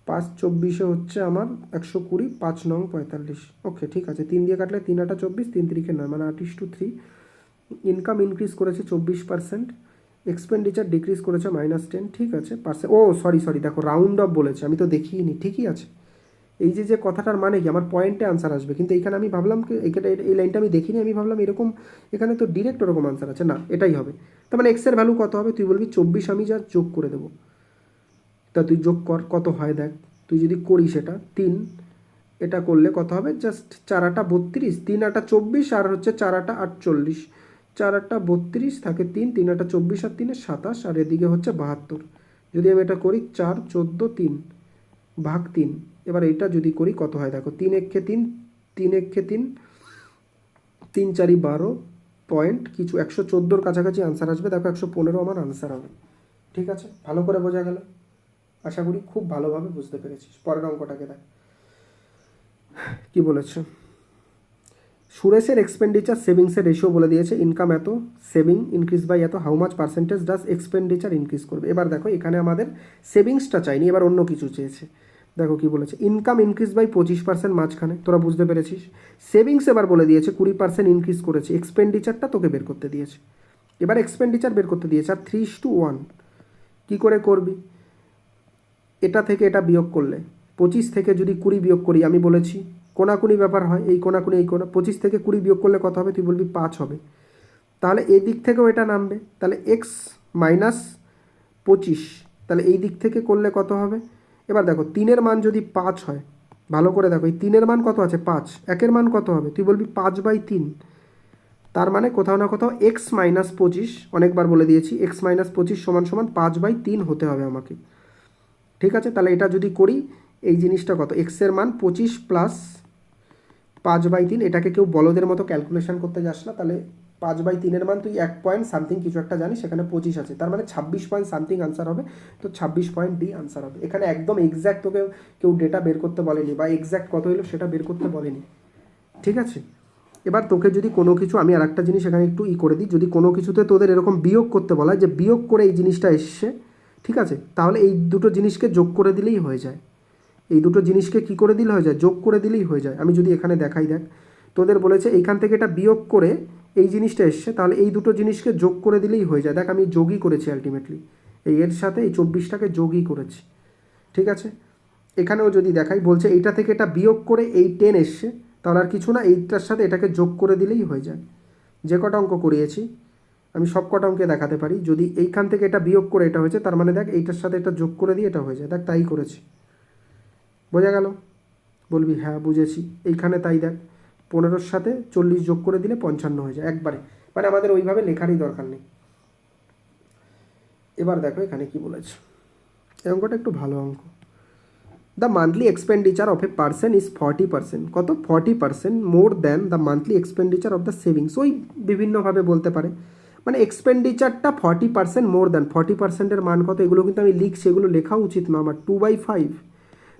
Speaker 1: 5 24 হচ্ছে আমার 120, 5 নং 45। ওকে ঠিক আছে, 3 দিয়ে কাটলে 3 আটা 24, 3 তিরিখে 9, মানে 8:3। ইনকাম ইনক্রিজ করেছে 24%, এক্সপেন্ডিচার ডিক্রিজ করেছে -10। ঠিক আছে, পার্সেন্ট, ও সরি দেখো রাউন্ড অফ বলেছে, আমি তো দেখিইনি। ঠিকই আছে, এই যে কথাটার মানে কি আমার পয়েন্টে আনসার আসবে, কিন্তু এইখানে আমি ভাবলাম কি এই লাইনটা আমি দেখিনি, আমি ভাবলাম এরকম এখানে তো ডিরেক্ট ওরকম আনসার আছে না, এটাই হবে। তার মানে এক্সের ভ্যালু কত হবে? তুই বলবি 24, আমি যা যোগ করে দেবো। তা তুই যোগ কর কত হয় দেখ। তুই যদি করিস এটা 3 এটা করলে কত হবে, জাস্ট 4 8 32, 3 8 24 আর হচ্ছে 4 8 48, 4 8 32 থাকে 3, 3 8 24 আর 3 27 আর এদিকে হচ্ছে 72। যদি আমি এটা করি 4 14 3 ভাগ 3, এবার এটা যদি করি কত হয় দেখো, 3 1 3, 3 1 3, 3 4 12 পয়েন্ট কিছু 114-র কাছাকাছি আনসার আসবে। দেখো 115 আমার আনসার হবে। ঠিক আছে, ভালো করে বোঝা গেল? আশা করি খুব ভালোভাবে বুঝতে পেরেছিস। পরের অঙ্কটাকে দেখ কি বলেছে। সুরেশের এক্সপেন্ডিচার সেভিংসের রেশিও বলে দিয়েছে, ইনকাম এত, সেভিং ইনক্রিজ বাই এত, how much percentage does expenditure increase করবে। এবার দেখো এখানে আমাদের সেভিংসটা চাইনি, এবার অন্য কিছু চেয়েছে। দেখো কি বলেছে, ইনকাম ইনক্রিজ বাই 25% মাঝখানে, তোরা বুঝতে পেরেছিস। সেভিংস এবার বলে দিয়েছে 20% ইনক্রিজ করেছে, এক্সপেন্ডিচারটা তোকে বের করতে দিয়েছে। এবার এক্সপেন্ডিচার বের করতে দিয়েছে, আর 3:1 কী করে করবি, এটা থেকে এটা বিয়োগ করলে 25 থেকে যদি 20 বিয়োগ করি, আমি বলেছি কোনাকুনি ব্যাপার হয়, এই কোনাকুনি এই কোনা, 25 থেকে 20 বিয়োগ করলে কত হবে, তুই বলবি 5 হবে। তাহলে এই দিক থেকেও এটা নামবে, তাহলে এক্স মাইনাস 25, তাহলে এই দিক থেকে করলে কত হবে। এবার দেখো 3-এর মান যদি 5 হয়, ভালো করে দেখো এই 3-এর মান কত আছে 5, 1-এর মান কত হবে, তুই বলবি 5/3। তার মানে কোথাও না কোথাও এক্স মাইনাস 25, অনেকবার বলে দিয়েছি এক্স মাইনাস 25 সমান সমান 5/3 হতে হবে আমাকে। ঠিক আছে, তাহলে এটা যদি করি, এই জিনিসটা কত, এক্সের মান 25 প্লাস 5/3, এটাকে কেউ বলদের মতো ক্যালকুলেশন করতে যাস না, তাহলে 5/3-এর মান তুই 1 পয়েন্ট সামথিং কিছু একটা জানিস, সেখানে 25 আছে, তার মানে 26 পয়েন্ট সামথিং আনসার হবে। তো 26 পয়েন্ট ডি আনসার হবে। এখানে একদম এক্স্যাক্ট তোকে কেউ ডেটা বের করতে বলেনি, বা এক্স্যাক্ট কত হলো সেটা বের করতে বলেনি। ঠিক আছে, এবার তোকে যদি কোনো কিছু, আমি আর একটা জিনিস এখানে একটু করে দিই, যদি কোনো কিছুতে তোদের এরকম বিয়োগ করতে বলা হয় যে বিয়োগ করে এই জিনিসটা এসছে, ঠিক আছে, তাহলে এই দুটো জিনিসকে যোগ করে দিলেই হয়ে যায়। এই দুটো জিনিসকে কি করে দিলে হয়ে যায়, যোগ করে দিলেই হয়ে যায়। আমি যদি এখানে দেখাই, দেখ তোদের বলেছে এইখান থেকে এটা বিয়োগ করে এই জিনিসটা এসছে, তাহলে এই দুটো জিনিসকে যোগ করে দিলেই হয়ে যায়। দেখ আমি যোগই করেছি আলটিমেটলি, এই এর সাথে এই 24টাকে যোগই করেছি। ঠিক আছে, এখানেও যদি দেখাই, বলছে এইটা থেকে এটা বিয়োগ করে এই 10 এসছে, তাহলে আর কিছু না, এইটার সাথে এটাকে যোগ করে দিলেই হয়ে যায়। যে কটা অঙ্ক করিয়েছি আমি সব কটা অঙ্কে দেখাতে পারি, যদি এইখান থেকে এটা বিয়োগ করে এটা হয়েছে, তার মানে দেখ এইটার সাথে এটা যোগ করে দিয়ে এটা হয়ে যায়। দেখ তাই করেছি, বোঝা গেল? বলবি হ্যাঁ বুঝেছি। এইখানে তাই দেখ 15-র সাথে 40 যোগ করে দিলে 55 হয়ে যায় একবারে, মানে আমাদের ওইভাবে লেখারই দরকার নেই। এবার দেখো এখানে কি বলেছে, এই অঙ্কটা একটু ভালো অঙ্ক। The monthly expenditure of a person is 40%, কত 40% more than the monthly expenditure of the savings. ওই বিভিন্নভাবে বলতে পারে, মানে এক্সপেন্ডিচারটা 40% মোর দ্যান, 40%-এর মান কত, এগুলো কিন্তু আমি লিখছি, এগুলো লেখা উচিত না আমার, 2/5।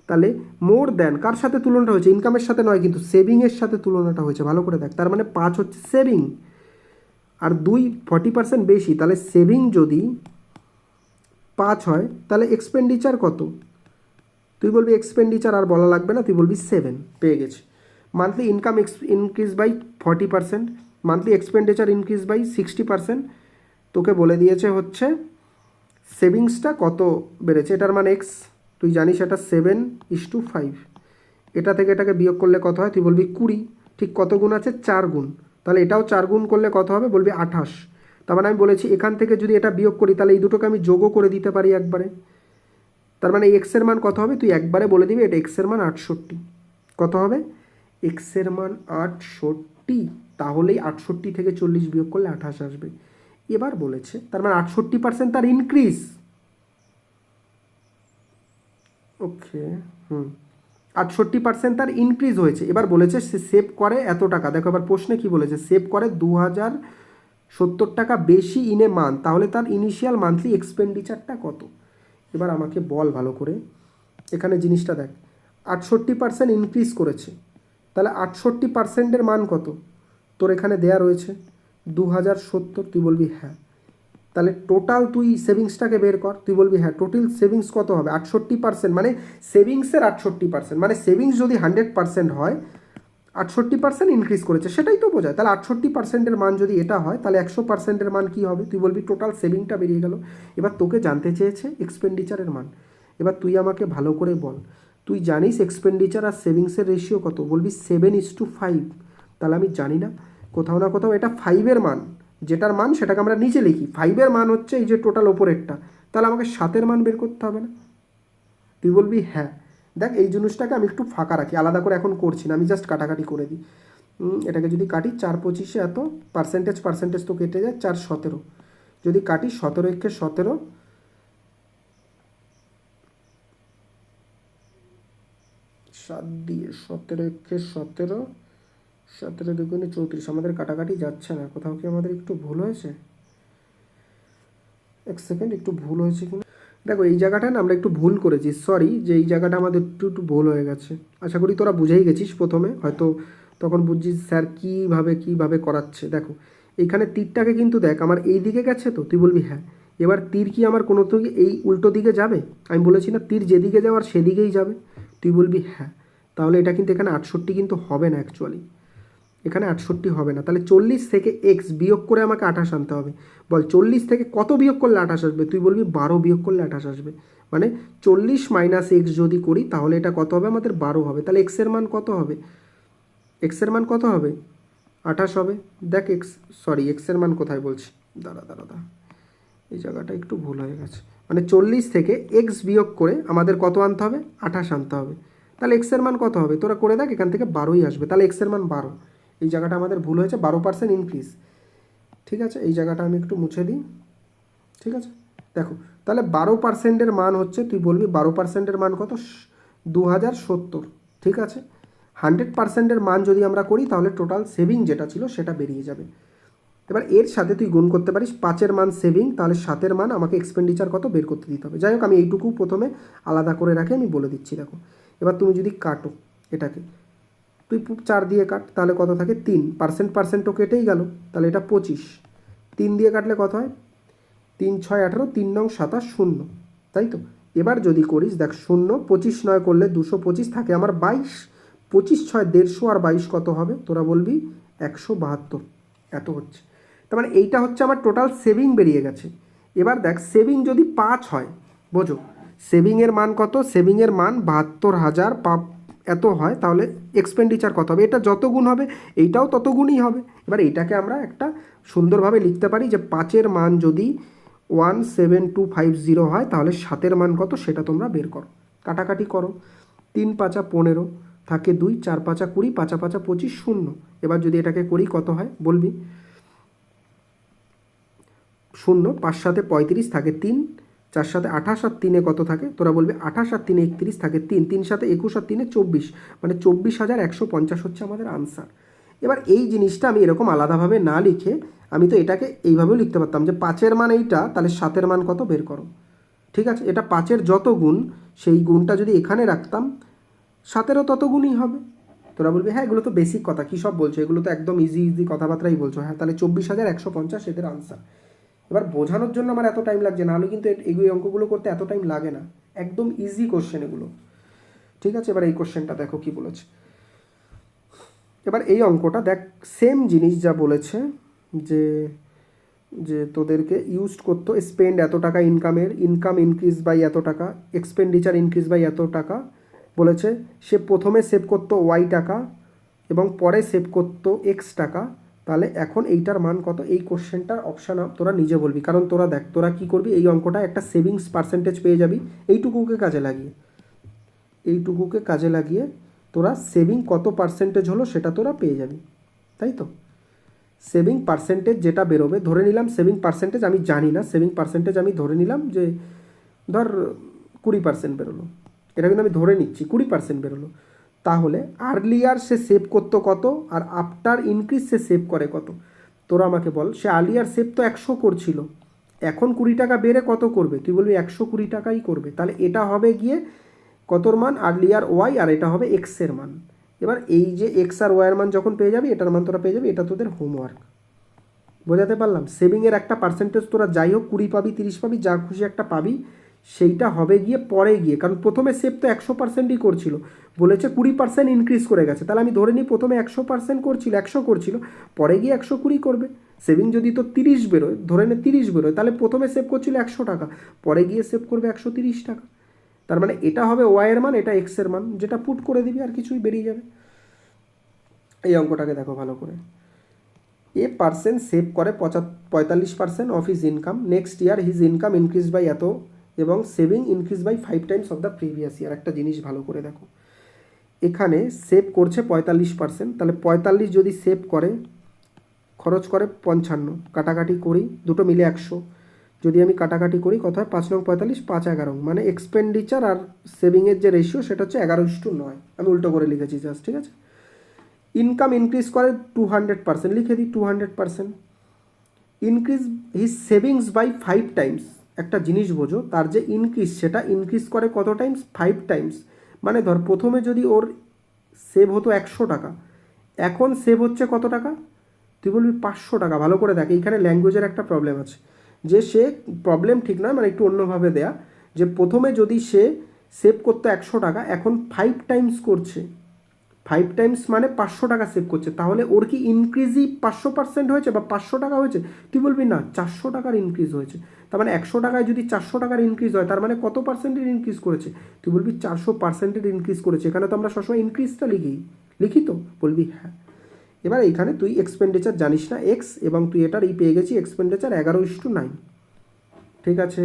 Speaker 1: তাহলে মোর দ্যান কার সাথে তুলনাটা হয়েছে, ইনকামের সাথে নয় কিন্তু সেভিংয়ের সাথে তুলনাটা হয়েছে, ভালো করে দেখ। তার মানে 5 হচ্ছে সেভিং, আর 2 40% বেশি, তাহলে সেভিং যদি 5 হয় তাহলে এক্সপেন্ডিচার কত, তুই বলবি এক্সপেন্ডিচার আর বলা লাগবে না, তুই বলবি 7, পেয়ে গেছি। Monthly income increase by 40%, monthly expenditure increase by 60%। তোকে বলে দিয়েছে হচ্ছে সেভিংসটা কত বেড়েছে, এটার মানে এক্স, তুই জানিস এটা 7:5। এটা থেকে এটাকে বিয়োগ করলে কত হয়, তুই বলবি 20। ঠিক কত গুণ আছে, 4 গুণ, তাহলে এটাও 4 গুণ করলে কত হবে, বলবি 28। তার মানে আমি বলেছি এখান থেকে যদি এটা বিয়োগ করি, তাহলে এই দুটোকে আমি যোগও করে দিতে পারি একবারে। তার মানে এক্সের মান কত হবে, তুই একবারে বলে দিবি এটা এক্সের মান 68। কত হবে, এক্সের মান 68, তাহলেই 68 থেকে 40 বিয়োগ করলে 28 আসবে। এবার বলেছে তার মানে 68% তার ইনক্রিজ। ওকে, 68% তার ইনক্রিজ হয়েছে। এবার বলেছে সে সেভ করে এত টাকা। দেখো এবার প্রশ্নে কি বলেছে, সেভ করে 2070 টাকা বেশি ইন এ মান্থ, তাহলে তার ইনিশিয়াল মান্থলি এক্সপেন্ডিচারটা কত। এবার আমাকে বল ভালো করে, এখানে জিনিসটা দেখ, 68% ইনক্রিজ করেছে, তাহলে 68%-এর মান কত, তোর এখানে দেয়া রয়েছে 2070, তুই বলবি হ্যাঁ। তাহলে টোটাল তুই সেভিংসটাকে বের কর, তুই বলবি হ্যাঁ টোটাল সেভিংস কত হবে, 68%, মানে সেভিংসের 68%, মানে সেভিংস যদি 100% হয় 68% ইনক্রিজ করেছে, সেটাই তো বোঝায়। তাহলে 68%-এর মান যদি এটা হয়, তাহলে 100%-এর মান কী হবে, তুই বলবি টোটাল সেভিংটা বেরিয়ে গেল। এবার তোকে জানতে চেয়েছে এক্সপেন্ডিচারের মান। এবার তুই আমাকে ভালো করে বল, তুই জানিস এক্সপেন্ডিচার আর সেভিংসের রেশিও কত, বলবি 7:5। তাহলে আমি জানি না, কোথাও না কোথাও এটা 5-এর মান, যেটার মান সেটাকে আমরা নিচে লিখি, 5-এর মান হচ্ছে এই যে টোটাল ওপরেরটা, তাহলে আমাকে 7-এর মান বের করতে হবে না, তুই বলবি হ্যাঁ। দেখ এই জিনিসটাকে আমি একটু ফাঁকা রাখি, আলাদা করে এখন করছি না, আমি জাস্ট কাটাকাটি করে দিই। এটাকে যদি কাটি 4×25 এত, পার্সেন্টেজ তো কেটে যায়, 4×17 যদি কাটি 17×17, 7 দিয়ে 17×17, 17×2=34। আমাদের কাটাকাটি যাচ্ছে না, কোথাও কি আমাদের একটু ভুল হয়েছে? এক সেকেন্ড, একটু ভুল হয়েছে কিনা দেখো। এই জায়গাটা না আমরা একটু ভুল করেছি, সরি, যে এই জায়গাটা আমাদের একটু একটু ভুল হয়ে গেছে। আশা করি তোরা বুঝেই গেছিস প্রথমে, হয়তো তখন বুঝছিস স্যার কীভাবে করাচ্ছে। দেখো এইখানে তীরটাকে কিন্তু দেখ আমার এই দিকে গেছে, তো তুই বলবি হ্যাঁ। এবার তীর কি আমার কোনো দিকে এই উল্টো দিকে যাবে? আমি বলেছি না তীর যেদিকে যাওয়ার সেদিকেই যাবে, তুই বলবি হ্যাঁ। তাহলে এটা কিন্তু এখানে 68 কিন্তু হবে না অ্যাকচুয়ালি, এখানে 68 হবে না। তাহলে 40 থেকে এক্স বিয়োগ করে আমাকে 28 আনতে হবে। বল 40 থেকে কত বিয়োগ করলে 28 আসবে? তুই বলবি 12 বিয়োগ করলে 28 আসবে। মানে 40 - এক্স যদি করি তাহলে এটা কত হবে আমাদের? 12 হবে। তাহলে এক্সের মান কত হবে? এক্সের মান কত হবে? 28 হবে। দেখ এক্সের মান কোথায় বলছি, দাঁড়া, এই জায়গাটা একটু ভুল হয়ে গেছে। মানে 40 থেকে এক্স বিয়োগ করে আমাদের কত আনতে হবে? 28 আনতে হবে। তাহলে এক্সের মান কত হবে? তোরা করে দেখ, এখান থেকে 12ই আসবে। তাহলে এক্সের মান 12। এই জায়গাটা আমাদের ভুল হয়েছে, 12% ইনক্রিজ। ঠিক আছে, এই জায়গাটা আমি একটু মুছে দিই। ঠিক আছে, দেখো তাহলে 12%-এর মান হচ্ছে, তুই বলবি 12%-এর মান কত? 2070। ঠিক আছে, 100%-এর মান যদি আমরা করি তাহলে টোটাল সেভিং যেটা ছিল সেটা বেরিয়ে যাবে। এবার এর সাথে তুই গুণ করতে পারিস 5-এর মান সেভিং, তাহলে 7-এর মান আমাকে এক্সপেন্ডিচার কত বের করতে দিতে হবে। যাই হোক, আমি এইটুকু প্রথমে আলাদা করে রাখি, আমি বলে দিচ্ছি। দেখো এবার তুমি যদি কাটো এটাকে, তুই 4 দিয়ে কাট, তাহলে কত থাকে? 3, পার্সেন্ট তো কেটেই গেল, তাহলে এটা 25। 3 দিয়ে কাটলে কত হয়? 3×6=18, 3×9= 27, 0, তাই তো? এবার যদি করিস দেখ, 0 25×9 করলে 225 থাকে আমার 22, 25×6 150, আর 22 কত হবে? তোরা বলবি 172, এত হচ্ছে। তার মানে এইটা হচ্ছে আমার টোটাল সেভিং বেরিয়ে গেছে। এবার দেখ সেভিং যদি 5 হয়, বোঝো সেভিংয়ের মান কত? সেভিংয়ের মান 72,000 এত হয়, তাহলে এক্সপেন্ডিচার কত হবে? এটা যত গুণ হবে এইটাও তত গুণই হবে। এবার এইটাকে আমরা একটা সুন্দরভাবে লিখতে পারি যে 5-এর মান যদি 17250 হয় তাহলে 7-এর মান কত সেটা তোমরা বের করো, কাটাকাটি করো। 3×5 = 15, থাকে 2, 4×5 = 20, 5×5 = 25, 0। এবার যদি এটাকে করি কত হয় বলবি? 0, 5×7 = 35, থাকে 3, 4×7 = 28, আর 3-এ কত থাকে? তোরা বলবি 28, আর 3-এ 31, থাকে 3, 3×7 = 21, আর 3-এ 24, মানে 24,150 হচ্ছে আমাদের আনসার। এবার এই জিনিসটা আমি এরকম আলাদাভাবে না লিখে আমি তো এটাকে এইভাবেও লিখতে পারতাম যে 5-এর মান এইটা, তাহলে 7-এর মান কত বের করো। ঠিক আছে, এটা 5-এর যত গুণ সেই গুণটা যদি এখানে রাখতাম 7-এরও তত গুণই হবে। তোরা বলবি হ্যাঁ এগুলো তো বেসিক কথা, কী সব বলছো, এগুলো তো একদম ইজি কথাবার্তাই বলছো। হ্যাঁ, তাহলে 24,150 এদের আনসার। এবার বোঝানোর জন্য আমার এত টাইম লাগছে, নাহলে কিন্তু এই অঙ্কগুলো করতে এত টাইম লাগে না, একদম ইজি কোশ্চেন এগুলো। ঠিক আছে, এবার এই কোশ্চেনটা দেখো কি বলেছে। এবার এই অঙ্কটা দেখ, সেম জিনিস যা বলেছে, যে যে তোদেরকে ইউজ করতো স্পেন্ড এত টাকা, ইনকাম ইনক্রিজ বাই এত টাকা, এক্সপেন্ডিচার ইনক্রিজ বাই এত টাকা বলেছে। সে প্রথমে সেভ করতো ওয়াই টাকা এবং পরে সেভ করতো এক্স টাকা, তাহলে এখন এইটার মান কত? এই কোশ্চেনটার অপশান তোরা নিজে বলবি, কারণ তোরা দেখ তোরা কী করবি, এই অঙ্কটা একটা সেভিংস পার্সেন্টেজ পেয়ে যাবি, এইটুকুকে কাজে লাগিয়ে তোরা সেভিং কত পার্সেন্টেজ হলো সেটা তোরা পেয়ে যাবি, তাই তো? সেভিং পার্সেন্টেজ যেটা বেরোবে, ধরে নিলাম সেভিং পার্সেন্টেজ আমি জানি না, সেভিং পার্সেন্টেজ আমি ধরে নিলাম যে ধর 20% বেরোলো, এটা কিন্তু আমি ধরে নিচ্ছি 20% বেরোলো। তাহলে আর্লিয়ার সে সেভ করতো কত, আর আফটার ইনক্রিজ সে সেভ করে কত? তোরা আমাকে বল, সে আর্লিয়ার সেভ তো 100 করছিল, এখন 20 টাকা বেড়ে কত করবে? তুই বলবি 120 টাকাই করবে। তাহলে এটা হবে গিয়ে কতর মান? আর্লিয়ার ওয়াই, আর এটা হবে এক্সের মান। এবার এই যে এক্স আর ওয়াইয়ের মান যখন পেয়ে যাবি, এটার মান তোরা পেয়ে যাবি, এটা তোদের হোমওয়ার্ক। বোঝাতে পারলাম? সেভিংয়ের একটা পার্সেন্টেজ তোরা যাই হোক 20 পাবি, 30 পাবি, যা খুশি একটা পাবি, সেইটা হবে গিয়ে পরে গিয়ে, কারণ প্রথমে সেভ তো 100%ই করছিল, বলেছে 20% ইনক্রিজ করে গেছে, তাহলে আমি ধরে নিই প্রথমে 100% করছিল, 100 করছিল, পরে গিয়ে 120 করবে। সেভিং যদি তো 30 বেরোয়, ধরে নে 30 বেরোয়, তাহলে প্রথমে সেভ করছিল 100 টাকা, পরে গিয়ে সেভ করবে 130 টাকা। তার মানে এটা হবে ওয়াইয়ের মান, এটা এক্সের মান, যেটা পুট করে দিবি আর কিছুই বেরিয়ে যাবে। এই অঙ্কটাকে দেখো ভালো করে। এ পার্সন সেভ করে 45% of his income, next year his income increase by এত, এবং saving increase by 5 times of the previous year. একটা জিনিস ভালো করে দেখো, এখানে সেভ করছে 45%, তাহলে 45 যদি সেভ করে, খরচ করে 55, কাটাকাটি করি, দুটো মিলে 100, যদি আমি কাটাকাটি করি কত হয়, 5 9 45, 5 11, মানে এক্সপেন্ডিচার আর সেভিংয়ের যে রেশিও সেটা হচ্ছে 11:9। আমি উল্টো করে লিখেছি জাস্ট, ঠিক আছে। ইনকাম ইনক্রিজ করে 200%, লিখে দিই 200%। Increase his savings by 5 times, একটা জিনিস বোঝো, তার যে ইনক্রিজ সেটা ইনক্রিজ করে কত টাইমস, 5 টাইমস। মানে ধর প্রথমে যদি ওর সেভ হতো 100 টাকা, এখন সেভ হচ্ছে কত টাকা, তুই বলবি 500 টাকা। ভালো করে দেখ, এইখানে ল্যাঙ্গুয়েজের একটা প্রবলেম আছে, যে সে প্রবলেম ঠিক নয়, মানে একটু অন্যভাবে দেয়া, যে প্রথমে যদি সে সেভ করতো 100 টাকা, এখন 5 টাইমস করছে, 5 টাইমস মানে 500 টাকা সেভ করছে, তাহলে ওর কি ইনক্রিজই 500% হয়েছে বা 500 টাকা হয়েছে? তুই বলবি না, 400 টাকার ইনক্রিজ হয়েছে। তার মানে 100 টাকায় যদি 400 টাকার ইনক্রিজ হয়, তার মানে কত পার্সেন্টের ইনক্রিজ করেছে? তুই বলবি 400%-এর ইনক্রিজ করেছে। এখানে তো আমরা সবসময় ইনক্রিজটা লিখি তো, বলবি হ্যাঁ। এবার এইখানে তুই এক্সপেন্ডিচার জানিস না এক্স, এবং তুই এটার পেয়ে গেছি এক্সপেন্ডিচার 11:9, ঠিক আছে।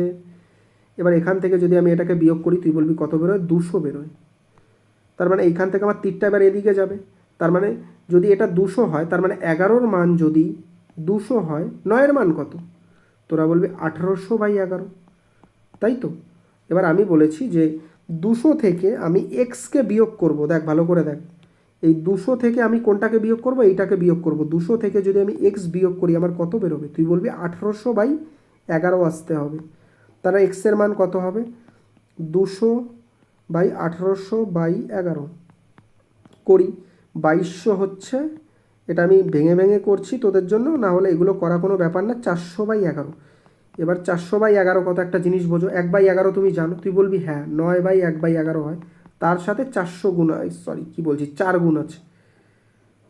Speaker 1: এবার এখান থেকে যদি আমি এটাকে বিয়োগ করি, তুই বলবি কত বেরোয়, 200 বেরোয়। তার মানে এইখান থেকে আমার তীরটা এবার এদিকে যাবে, তার মানে যদি এটা 200 হয়, তার মানে 11-র মান যদি 200 হয়, 9-এর মান কত? তোরা বলবি 1800/11, তাই তো। এবার আমি বলেছি যে 200 থেকে আমি এক্সকে বিয়োগ করব, দেখ ভালো করে দেখ, এই 200 থেকে আমি কোনটাকে বিয়োগ করব, এইটাকে বিয়োগ করব। 200 থেকে যদি আমি এক্স বিয়োগ করি, আমার কত বেরোবে? তুই বলবি 1800/11 আসতে হবে। তাহলে এক্সের মান কত হবে? 200/1800/11 করি, 2200 হচ্ছে। এটা আমি ভেঙে ভেঙে করছি তোদের জন্য, না হলে এগুলো করা কোনো ব্যাপার না। 400/11। এবার 400/11 কত, একটা জিনিস বোঝো, 1/11 তুমি জানো, তুই বলবি হ্যাঁ 9/1/11 হয়, তার সাথে 400 গুণ, সরি কী বলছি, 4 গুণ আছে,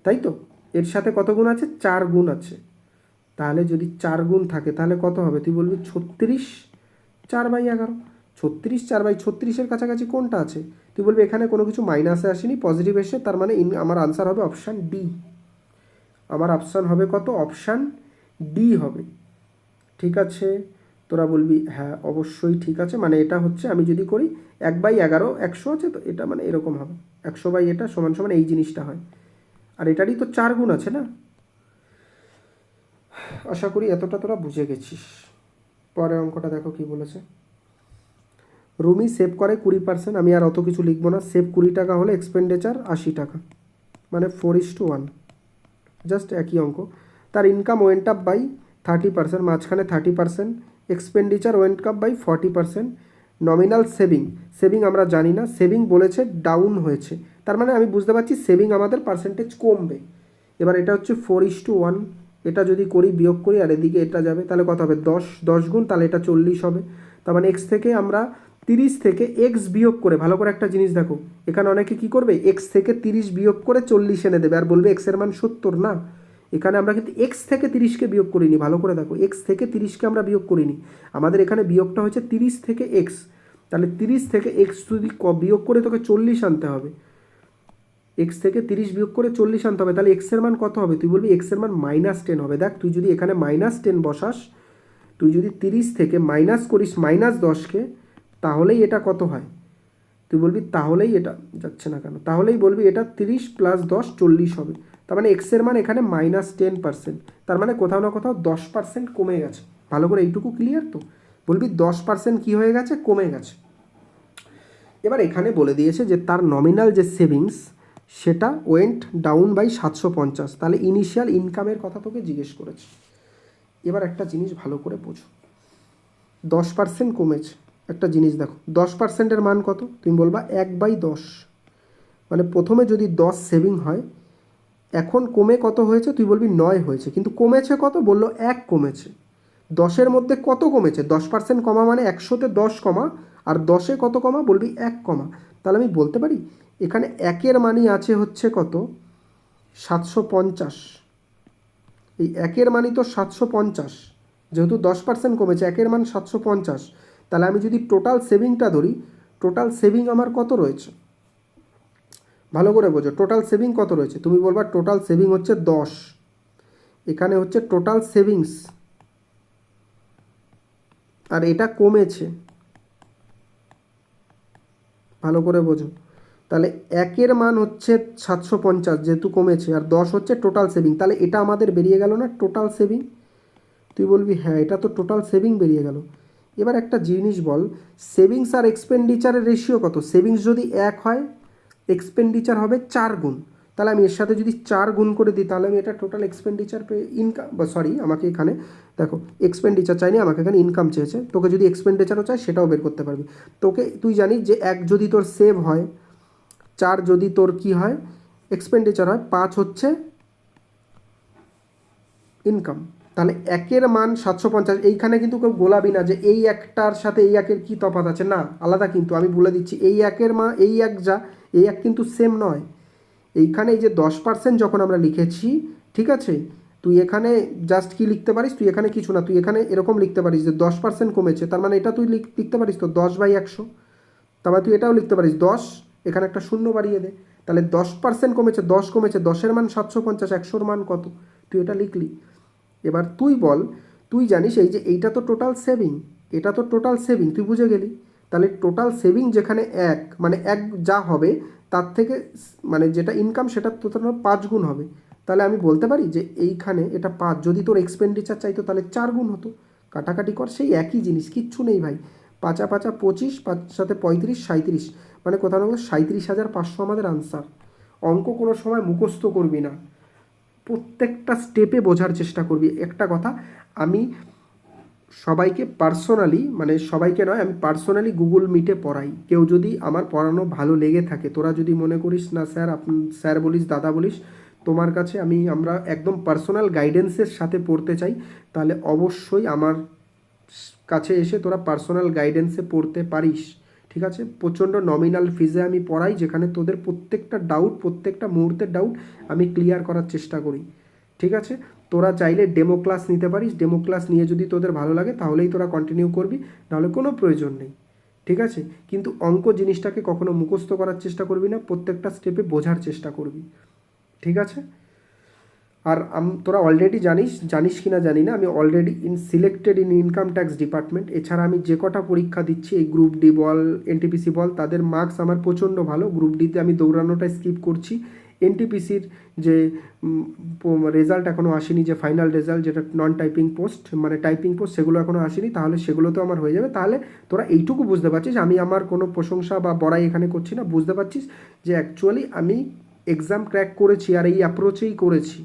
Speaker 1: তাই তো। এর সাথে কত গুণ আছে? 4 গুণ আছে। তাহলে যদি 4 গুণ থাকে, তাহলে কত হবে? তুই বলবি 36 4/11। 36 4/36-এর কাছাকাছি কোনটা আছে? তুই বলবি এখানে কোনো কিছু মাইনাসে আসেনি, পজিটিভ এসে, তার মানে আমার আনসার হবে অপশান ডি। আমার অপশান হবে কত? অপশান ডি হবে, ঠিক আছে। তোরা বলবি হ্যাঁ অবশ্যই ঠিক আছে, মানে এটা হচ্ছে, আমি যদি করি 1/11, 100 আছে তো, এটা মানে এরকম হবে, 100 এটা সমান সমান এই জিনিসটা হয়, আর এটারই তো 4 গুণ আছে না। আশা করি এতটা তোরা বুঝে গেছিস। পরের অঙ্কটা দেখো কি বলেছে। রুমি সেভ করে 20%, আমি আর অত কিছু লিখবো না। সেভ 20 টাকা হলে এক্সপেন্ডিচার 80 টাকা, মানে 4:1, জাস্ট একই অঙ্ক। তার ইনকাম ওয়েন্ট আপ বাই 30%, মাঝখানে 30%, expenditure went up by 40%, nominal saving আমরা জানি না, সেভিং বলেছে ডাউন হয়েছে, তার মানে আমি বুঝতে পারছি সেভিং আমাদের পার্সেন্টেজ কমবে। এবার এটা হচ্ছে 4:1, এটা যদি করি বিয়োগ করি আর এদিকে এটা যাবে, তাহলে কত হবে? 10 গুণ, তাহলে এটা 40 হবে। তার মানে এক্স থেকে আমরা 30 থেকে এক্স বিয়োগ করে, ভালো করে একটা জিনিস দেখো, এখানে অনেকে কি করবে, এক্স থেকে 30 বিয়োগ করে 40 এনে দেবে, আর বলবে এক্সের মান 70 না। এখানে আমরা কিন্তু এক্স থেকে 30-কে বিয়োগ করিনি, ভালো করে দেখো, এক্স থেকে 30-কে আমরা বিয়োগ করিনি, আমাদের এখানে বিয়োগটা হচ্ছে 30 থেকে এক্স। তাহলে 30 থেকে এক্স যদি বিয়োগ করে তোকে 40 আনতে হবে, এক্স থেকে 30 বিয়োগ করে 40 আনতে হবে, তাহলে এক্সের মান কত হবে? তুই বলবি এক্সের মান -10 হবে। দেখ, তুই যদি এখানে -10 বসাস, তুই যদি 30 থেকে মাইনাস করিস -10-কে, তাহলেই এটা কত হয়? তুই বলবি তাহলেই এটা যাচ্ছে না কেন, তাহলেই বলবি এটা 30 + 10 40 হবে। তার মানে এক্সের মান এখানে -10%, তার মানে কোথাও না কোথাও 10% কমে গেছে। ভালো করে এইটুকু ক্লিয়ার তো? বলবি 10% কী হয়ে গেছে? কমে গেছে। এবার এখানে বলে দিয়েছে যে তার নমিনাল যে সেভিংস সেটা ওয়েন্ট ডাউন বাই 750, তাহলে ইনিশিয়াল ইনকামের কথা তোকে জিজ্ঞেস করেছে। এবার একটা জিনিস ভালো করে বোঝো, 10% কমেছে, একটা জিনিস দেখো, 10%-এর মান কত? তুমি বলবা 1/10, মানে প্রথমে যদি 10 সেভিং হয়, এখন কমে কত হয়েছে? তুই বলবি 9 হয়েছে, কিন্তু কমেছে কত? বললো 1 কমেছে। 10-এর মধ্যে কত কমেছে? 10% কমা মানে 100-তে 10 কমা, আর 10-এ কত কমা? বলবি 1 কমা। তাহলে আমি বলতে পারি এখানে 1-এর মানই আছে হচ্ছে কত? 750। এই 1-এর মানই তো 750, যেহেতু 10% কমেছে, 1-এর মান 750। তাহলে আমি যদি টোটাল সেভিংটা ধরি, টোটাল সেভিং আমার কত রয়েছে? ভালো করে বোঝো, টোটাল সেভিং কত রয়েছে? তুমি বলবা টোটাল সেভিং হচ্ছে 10, এখানে হচ্ছে টোটাল সেভিংস, আর এটা কমেছে, ভালো করে বোঝো। তাহলে 1-এর মান হচ্ছে 750 যেহেতু কমেছে, আর 10 হচ্ছে টোটাল সেভিং, তাহলে এটা আমাদের বেরিয়ে গেল না টোটাল সেভিং? তুই বলবি হ্যাঁ এটা তো টোটাল সেভিং বেরিয়ে গেল। এবার একটা জিনিস বল, সেভিংস আর এক্সপেন্ডিচারের রেশিও কত? সেভিংস যদি 1 হয়, এক্সপেন্ডিচার হবে 4 গুণ। তাহলে আমি এর সাথে যদি 4 গুণ করে দিই, তাহলে আমি এটা টোটাল এক্সপেন্ডিচার ইনকাম, বা সরি আমাকে এখানে দেখো এক্সপেন্ডিচার চাইনি, আমাকে এখানে ইনকাম চেয়েছে। তোকে যদি এক্সপেন্ডিচারও চাই সেটাও বের করতে পারবি। তোকে তুই জানিস যে 1 যদি তোর সেভ হয়, 4 যদি তোর কি হয় এক্সপেন্ডিচার হয়, 5 হচ্ছে ইনকাম। তাহলে 1-এর মান 750। এইখানে কিন্তু কেউ গোলাবি না যে এই একটার সাথে এই 1-এর কী তফাৎ আছে, না আলাদা। কিন্তু আমি বলে দিচ্ছি এই 1-এর মান এই 1 যা, এই 1 কিন্তু সেম নয়। এইখানে এই যে 10% যখন আমরা লিখেছি, ঠিক আছে, তুই এখানে জাস্ট কি লিখতে পারিস, তুই এখানে কিছু না, তুই এখানে এরকম লিখতে পারিস যে 10% কমেছে, তার মানে এটা তুই লিখতে পারিস তো 10/100। তারপরে তুই এটাও লিখতে পারিস 10, এখানে একটা শূন্য বাড়িয়ে দে, তাহলে 10% কমেছে, 10 কমেছে, 10-এর মান 750, 100-র মান কত, তুই এটা লিখলি। এবার তুই বল, তুই জানিস এই যে এইটা তো টোটাল সেভিং, এটা তো টোটাল সেভিং, তুই বুঝে গেলি। তাহলে টোটাল সেভিং যেখানে 1, মানে 1 যা হবে তার থেকে মানে যেটা ইনকাম সেটা টোটাল 5 গুণ হবে। তাহলে আমি বলতে পারি যে এইখানে এটা 5, যদি তোর এক্সপেন্ডিচার চাইতো তাহলে 4 গুণ হতো। কাটাকাটি কর, সেই একই জিনিস, কিচ্ছু নেই ভাই। 5 × 5 = 25, 5 সাথে 35, 37, মানে কোথাও না 37,500 আমাদের আনসার। অঙ্ক কোনো সময় মুখস্থ করবি না, প্রত্যেকটা স্টেপে বোঝার চেষ্টা করবি। একটা কথা, আমি সবাইকে পার্সোনালি, মানে সবাইকে নয়, আমি পার্সোনালি গুগল মিটে পড়াই। কেউ যদি আমার পড়ানো ভালো লেগে থাকে, তোরা যদি মনে করিস না স্যার, স্যার বলিস দাদা বলিস, তোমার কাছে আমরা একদম পার্সোনাল গাইডেন্সের সাথে পড়তে চাই, তাহলে অবশ্যই আমার কাছে এসে তোরা পার্সোনাল গাইডেন্সে পড়তে পারিস। ঠিক আছে, প্রচণ্ড নমিনাল ফিজে আমি পড়াই, যেখানে তোদের প্রত্যেকটা ডাউট, প্রত্যেকটা মুহূর্তের ডাউট আমি ক্লিয়ার করার চেষ্টা করি। ঠিক আছে, তোরা চাইলে ডেমো ক্লাস নিতে পারিস, ডেমো ক্লাস নিয়ে যদি তোদের ভালো লাগে তাহলেই তোরা কন্টিনিউ করবি, নাহলে কোনো প্রয়োজন নেই। ঠিক আছে, কিন্তু অঙ্ক জিনিসটাকে কখনো মুখস্থ করার চেষ্টা করবি না, প্রত্যেকটা স্টেপে বোঝার চেষ্টা করবি। ঠিক আছে, আর তোরা অলরেডি জানিস কি না জানি না, আমি already selected in income tax department. এছাড়া আমি যে কটা পরীক্ষা দিচ্ছি, এই গ্রুপ ডি বল, এনটিপিসি বল, তাদের মার্কস আমার প্রচণ্ড ভালো। গ্রুপ ডিতে আমি দৌড়ানোটা স্কিপ করছি। এনটিপিসির যে রেজাল্ট এখনও আসেনি, যে ফাইনাল রেজাল্ট, যেটা নন টাইপিং পোস্ট, মানে টাইপিং পোস্ট, সেগুলো এখনও আসেনি, তাহলে সেগুলোতেও আমার হয়ে যাবে। তাহলে তোরা এইটুকু বুঝতে পারছিস, আমি আমার কোনো প্রশংসা বা বড়াই এখানে করছি না, বুঝতে পারছিস যে অ্যাকচুয়ালি আমি এক্সাম ক্র্যাক করেছি আর এই অ্যাপ্রোচেই করেছি।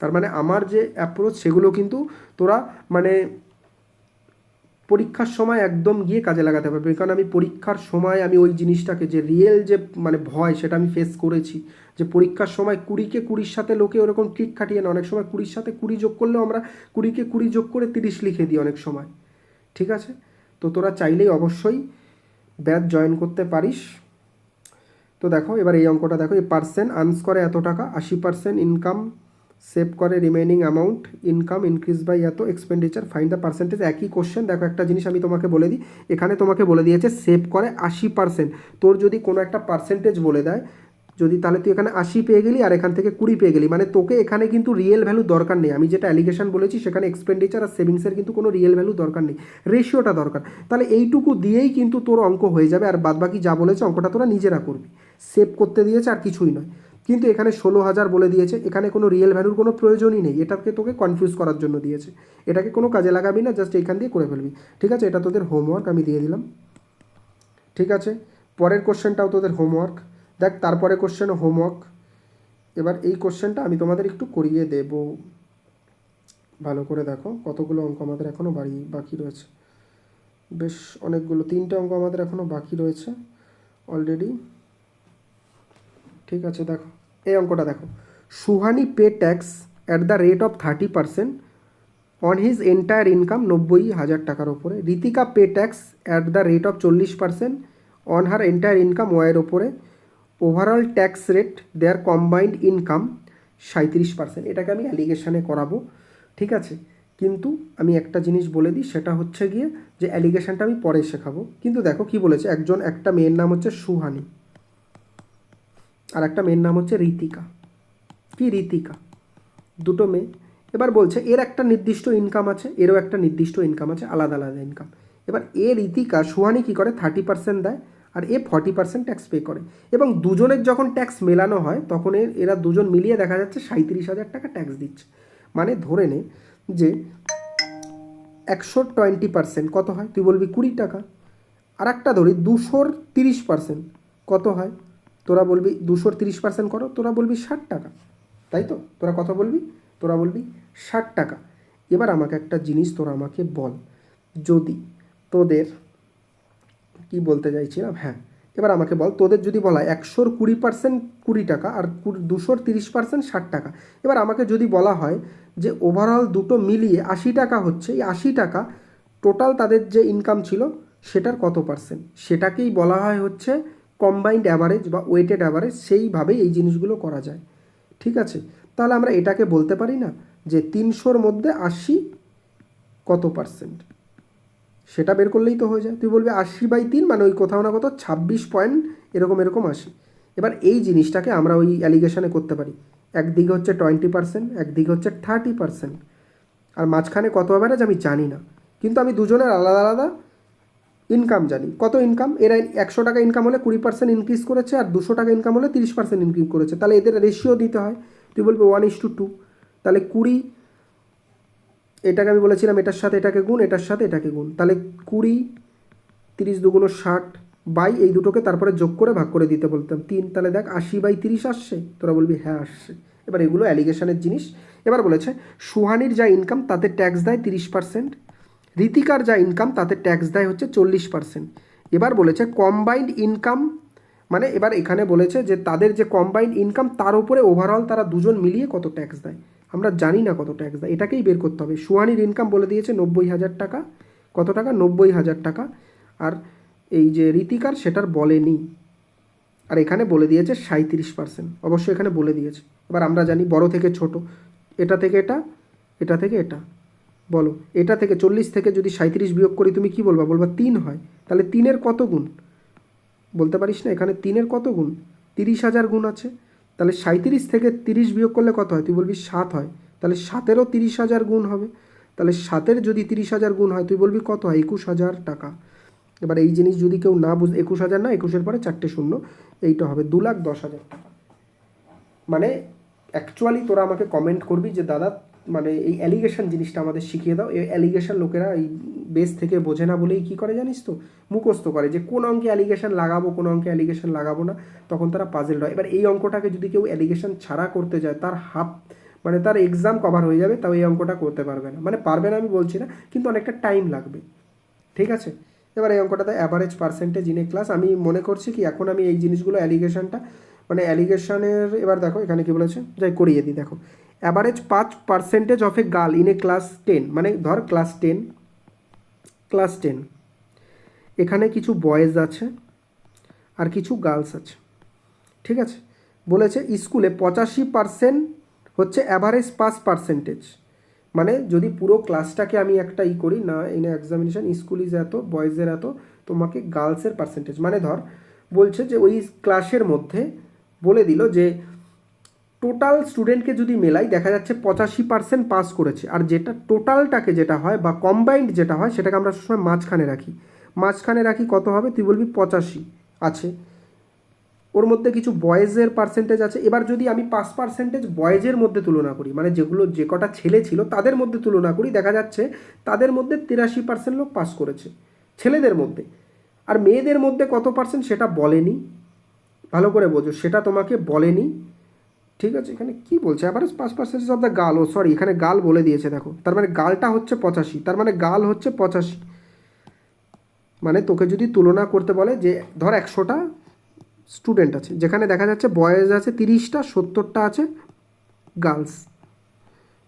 Speaker 1: তার মানে আমার যে অ্যাপ্রোচ সেগুলো কিন্তু তোরা মানে পরীক্ষার সময় একদম গিয়ে কাজে লাগাতে পারবে। কারণ আমি পরীক্ষার সময় আমি ওই জিনিসটাকে, যে রিয়েল যে মানে ভয়, সেটা আমি ফেস করেছি। যে পরীক্ষার সময় 20-কে 20-র সাথে লোকে ওরকম ট্রিক খাটিয়ে না, অনেক সময় 20-র সাথে 20 যোগ করলেও আমরা 20-কে 20 যোগ করে 30 লিখে দিই অনেক সময়। ঠিক আছে, তো তোরা চাইলেই অবশ্যই ব্যাচ জয়েন করতে পারিস। তো দেখো এবার এই অঙ্কটা দেখো, এই পার্সেন্ট আর্নস করে এত টাকা, 80% ইনকাম সেভ করে, remaining amount income increase by এত, এক্সপেন্ডিচার ফাইন্ড দ্য পার্সেন্টেজ। একই কোশ্চেন। দেখো একটা জিনিস আমি তোমাকে বলে দিই, এখানে তোমাকে বলে দিয়েছে সেভ করে 80%। তোর যদি কোনো একটা পার্সেন্টেজ বলে দেয়, যদি, তাহলে তুই এখানে 80 পেয়ে গেলি আর এখান থেকে 20 পেয়ে গেলি, মানে তোকে এখানে কিন্তু রিয়েল ভ্যালু দরকার নেই। আমি যেটা অ্যালিগেশন বলেছি সেখানে এক্সপেন্ডিচার আর সেভিংসের কিন্তু কোনো রিয়েল ভ্যালু দরকার নেই, রেশিওটা দরকার। তাহলে এইটুকু দিয়েই কিন্তু তোর অঙ্ক হয়ে যাবে, আর বাদবাকি যা বলেছে অঙ্কটা তোরা নিজেরা করবি। সেভ করতে দিয়েছে আর কিছুই নয়, কিন্তু এখানে 16,000 বলে দিয়েছে, এখানে কোনো রিয়েল ভ্যালুর কোনো প্রয়োজনই নেই, এটাকে তোকে কনফিউজ করার জন্য দিয়েছে। এটাকে কোনো কাজে লাগাবি না, জাস্ট এইখান দিয়ে করে ফেলবি। ঠিক আছে, এটা তোদের হোমওয়ার্ক আমি দিয়ে দিলাম। ঠিক আছে, পরের কোশ্চেনটাও তোদের হোমওয়ার্ক। দেখ তারপরে কোশ্চেনও হোমওয়ার্ক। এবার এই কোশ্চেনটা আমি তোমাদের একটু করিয়ে দেব, ভালো করে দেখো। কতগুলো অঙ্ক আমাদের এখনও বাকি রয়েছে, বেশ অনেকগুলো, 3টে অঙ্ক আমাদের এখনও বাকি রয়েছে অলরেডি। ঠিক আছে, দেখো এই অঙ্কটা দেখো, Suhani pay tax at the rate of 30% on his entire income, 90,000 টাকার ওপরে। Ritika pay tax at the rate of 40% on her entire income, ওয়ের ওপরে। Overall tax rate their combined income 37%। এটাকে আমি অ্যালিগেশানে করাবো। ঠিক আছে, কিন্তু আমি একটা জিনিস বলে দিই, সেটা হচ্ছে গিয়ে যে অ্যালিগেশানটা আমি পরে শেখাবো। কিন্তু দেখো কি বলেছে, একটা মেয়ের নাম হচ্ছে সুহানি আর একটা মেয়ের নাম হচ্ছে ঋতিকা। কি ঋতিকা, দুটো মেয়ে। এবার বলছে এর একটা নির্দিষ্ট ইনকাম আছে, এরও একটা নির্দিষ্ট ইনকাম আছে, আলাদা আলাদা ইনকাম। এবার ঋতিকা, সুহানি কী করে, 30% দেয় আর এ 40% ট্যাক্স পে করে। এবং দুজনের যখন ট্যাক্স মেলানো হয় তখন এরা দুজন মিলিয়ে দেখা যাচ্ছে 37,000 টাকা ট্যাক্স দিচ্ছে। মানে ধরে নে যে 120% কত হয়, তুই বলবি 20 টাকা। আর একটা ধরি 230% কত হয়, তোরা বলবি 230% করো, তোরা বলবি 60 টাকা, তাই তো? তোরা কত বলবি? তোরা বলবি 60 টাকা। এবার আমাকে একটা জিনিস তোরা আমাকে বল, যদি তোদের কি বলতে চাইছিলাম, হ্যাঁ, এবার আমাকে বল, তোদের যদি বলা 100-র 20% 20 টাকা আর 200-র 30% 60 টাকা। এবার আমাকে যদি বলা হয় যে ওভারঅল দুটো মিলিয়ে 80 টাকা হচ্ছে, এই 80 টাকা টোটাল তাদের যে ইনকাম ছিল সেটার কত পার্সেন্ট, সেটাকেই বলা হয় হচ্ছে কম্বাইন্ড অ্যাভারেজ বা ওয়েটেড অ্যাভারেজ। সেইভাবেই এই জিনিসগুলো করা যায়, ঠিক আছে? তাহলে আমরা এটাকে বলতে পারি না যে 300-র মধ্যে 80 কত পার্সেন্ট, সেটা বের করলেই তো হয়ে যায়। তুই বলবি 80/3 মানে ওই কোথাও না কোথাও 26 পয়েন্ট এরকম 80। এবার এই জিনিসটাকে আমরা ওই অ্যালিগেশনে করতে পারি, একদিকে হচ্ছে 20%, একদিকে হচ্ছে 30%, আর মাঝখানে কত অ্যাভারেজ আমি জানি না, কিন্তু আমি দুজনের আলাদা আলাদা ইনকাম জানি। কত ইনকাম, এরা 100 টাকা ইনকাম হলে 20% ইনক্রিজ করেছে, আর 200 টাকা ইনকাম হলে 30% ইনক্রিজ করেছে, তাহলে এদের রেশিও দিতে হয়। তুই বলবি 1:2, তাহলে 20, এটাকে আমি বলেছিলাম এটার সাথে এটাকে গুণ, এটার সাথে এটাকে গুণ, তাহলে 20, 30 দুগুণ 60 বাই এই দুটোকে তারপরে যোগ করে ভাগ করে দিতে বলতাম 3, তাহলে দেখ 80/30 আসছে, তোরা বলবি হ্যাঁ আসছে। এবার এগুলো অ্যালিগেশনের জিনিস। এবার বলেছে সুহানির যা ইনকাম তাতে ট্যাক্স দেয় 30%, ঋতিকার যা ইনকাম তাতে ট্যাক্স দেয় হচ্ছে 40%। এবার বলেছে কম্বাইন্ড ইনকাম, মানে এবার এখানে বলেছে যে তাদের যে কম্বাইন্ড ইনকাম তার উপরে ওভারঅল তারা দুজন মিলিয়ে কত ট্যাক্স দেয়। আমরা জানি না কত ট্যাক্স দেয়, এটাকেই বের করতে হবে। সুহানির ইনকাম বলে দিয়েছে 90,000 টাকা, কত টাকা, 90,000 টাকা। আর এই যে ঋতিকার সেটার বলেনি, আর এখানে বলে দিয়েছে 37%, অবশ্যই এখানে বলে দিয়েছে। এবার আমরা জানি বড় থেকে ছোট, এটা থেকে এটা, এটা থেকে এটা, বলো এটা থেকে 40 থেকে যদি 37 বিয়োগ করি তুমি কি বলবা? বলবা 3 হয়। তাহলে 3-এর কত গুণ বলতে পারিস না? এখানে 3-এর কত গুণ, 30,000 গুণ আছে। তাহলে 37 থেকে 30 বিয়োগ করলে কত হয়? তুই বলবি 7 হয়। তাহলে 7-এরও 30,000 গুণ হবে। তাহলে 7-এর যদি 30,000 গুণ হয় তুই বলবি কত হয়? 21,000 টাকা। এবার এই জিনিস যদি কেউ না বুঝ, 21,000 না, 21-এর পরে 4টে শূন্য, এইটা হবে 2,10,000 টাকা। মানে অ্যাকচুয়ালি তোরা আমাকে কমেন্ট করবি যে দাদা মানে এই অ্যালিগেশন জিনিসটা আমাদের শিখিয়ে দাও। এই অ্যালিগেশন লোকেরা এই বেস থেকে বোঝে না বলেই কী করে জানিস তো, মুখস্থ করে যে কোন অঙ্কে অ্যালিগেশন লাগাবো, কোন অঙ্কে অ্যালিগেশন লাগাবো না, তখন তারা পাজেল হয়। এবার এই অঙ্কটাকে যদি কেউ অ্যালিগেশন ছাড়া করতে যায় তার হাফ মানে তার এক্সাম কভার হয়ে যাবে, তাও এই অঙ্কটা করতে পারবে না। মানে পারবে না আমি বলছি না, কিন্তু অনেকটা টাইম লাগবে, ঠিক আছে? এবার এই অঙ্কটাতে average percentage in a class, আমি মনে করছি কি এখন আমি এই জিনিসগুলো অ্যালিগেশনটা মানে অ্যালিগেশনের, এবার দেখো এখানে কি বলেছে, যাই করিয়ে দিই। দেখো average 5% of a girl in a class 10, মানে ধর ক্লাস 10 এখানে কিছু বয়েজ আছে আর কিছু গার্লস আছে, ঠিক আছে? বলেছে স্কুলে 85% হচ্ছে অ্যাভারেজ পাস পার্সেন্টেজ, মানে যদি পুরো ক্লাসটাকে আমি একটা করি না, ইন এক্সামিনেশন স্কুল ইজ এত, বয়েজের এত, তোমাকে গার্লসের পার্সেন্টেজ, মানে ধর বলছে যে ওই ক্লাসের মধ্যে বলে দিল যে টোটাল স্টুডেন্টকে যদি মেলাই দেখা যাচ্ছে 85% পাস করেছে, আর যেটা টোটালটাকে যেটা হয় বা কম্বাইন্ড যেটা হয় সেটাকে আমরা সবসময় মাঝখানে রাখি কত হবে? তুই বলবি 85 আছে। ওর মধ্যে কিছু বয়েজের পার্সেন্টেজ আছে। এবার যদি আমি 5% বয়েজের মধ্যে তুলনা করি, মানে যেগুলো যে কটা ছেলে ছিল তাদের মধ্যে তুলনা করি, দেখা যাচ্ছে তাদের মধ্যে 83% লোক পাস করেছে ছেলেদের মধ্যে। আর মেয়েদের মধ্যে কত পার্সেন্ট সেটা বলেনি, ভালো করে বোঝো, সেটা তোমাকে বলেনি, ঠিক আছে? এখানে কি বলছে? Average 5% of the girl, oh sorry এখানে গার্ল বলে দিয়েছে, দেখো তার মানে গার্লটা হচ্ছে 85, তার মানে গার্ল হচ্ছে 85। মানে তোকে যদি তুলনা করতে বলে যে ধর 100টা স্টুডেন্ট আছে, যেখানে দেখা যাচ্ছে বয়েজ আছে 30টা, 70টা আছে গার্লস,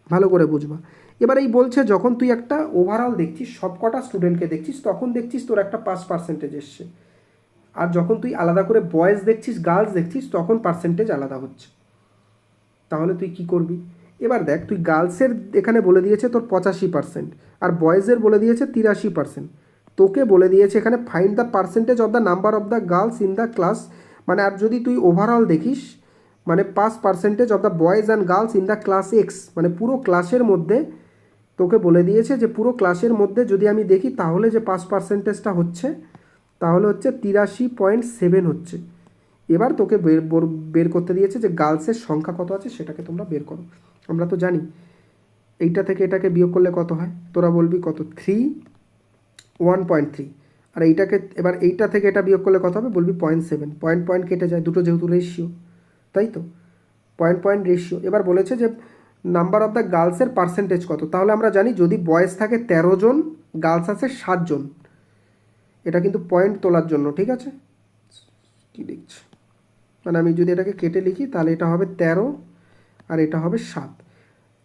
Speaker 1: ভালো করে বুঝবা। এবার এই বলছে যখন তুই একটা ওভারঅল দেখছিস, সব কটা স্টুডেন্টকে দেখছিস, তখন দেখছিস তোর একটা পাস পার্সেন্টেজ এসছে, আর যখন তুই আলাদা করে বয়েজ দেখছিস, গার্লস দেখছিস, তখন পার্সেন্টেজ আলাদা হচ্ছে। তাহলে তুই কি করবি? এবার দেখ, তুই গার্লসের এখানে বলে দিয়েছে তোর 85%, আর বয়েজের বলে দিয়েছে 83%। তোকে বলে দিয়েছে এখানে find the percentage of the number of the girls in the class, মানে আর যদি তুই ওভারঅল দেখিস, মানে pass percentage of the boys and girls in the class x, মানে পুরো ক্লাসের মধ্যে তোকে বলে দিয়েছে যে পুরো ক্লাসের মধ্যে যদি আমি দেখি তাহলে যে পাস পার্সেন্টেজটা হচ্ছে তাহলে হচ্ছে 83.7 হচ্ছে। এবার তোকে বের করতে দিয়েছে যে গার্লসের সংখ্যা কত আছে, সেটাকে তোমরা বের করো। আমরা তো জানি এইটা থেকে এটাকে বিয়োগ করলে কত হয়, তোরা বলবি কত, 1.3। আর এইটাকে এবার এইটা থেকে এটা বিয়োগ করলে কত হবে, বলবি 0.7। পয়েন্ট কেটে যায়, দুটো যেহেতু রেশিও, তাই তো, পয়েন্ট রেশিও। এবার বলেছে যে নাম্বার অফ দ্য গার্লসের পার্সেন্টেজ কত। তাহলে আমরা জানি যদি বয়েজ থাকে 13 জন, গার্লস আছে 7 জন। এটা কিন্তু পয়েন্ট তোলার জন্য, ঠিক আছে। কি লিখছি, মানে আমি যদি এটাকে কেটে লিখি তাহলে এটা হবে 13 আর এটা হবে 7।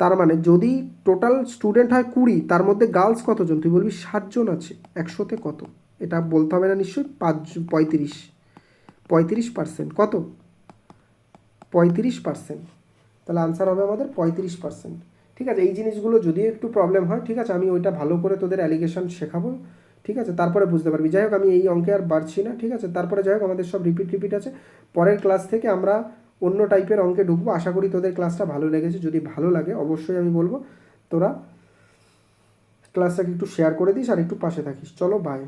Speaker 1: তার মানে যদি টোটাল স্টুডেন্ট হয় 20, তার মধ্যে গার্লস কতজন, তুই বলবি 7 জন আছে। 100তে কত, এটা বলতে হবে না নিশ্চয়ই, 35%। কত, 35%। তাহলে আনসার হবে আমাদের 35%। ঠিক আছে, এই জিনিসগুলো যদি একটু প্রবলেম হয়, ঠিক আছে, আমি ওইটা ভালো করে তোদের অ্যালিগেশন শেখাবো, ঠিক আছে, তারপরে বুঝতে পারবি। যাই হোক, আমি এই অঙ্কে আর বাড়ছি না, ঠিক আছে। তারপরে যাই হোক, আমাদের সব রিপিট আছে। পরের ক্লাস থেকে আমরা অন্য টাইপের অঙ্কে ঢুকবো। আশা করি তোদের ক্লাসটা ভালো লেগেছে। যদি ভালো লাগে অবশ্যই আমি বলবো তোরা ক্লাসটাকে একটু শেয়ার করে দিস আর একটু পাশে থাকিস। চলো, বাই।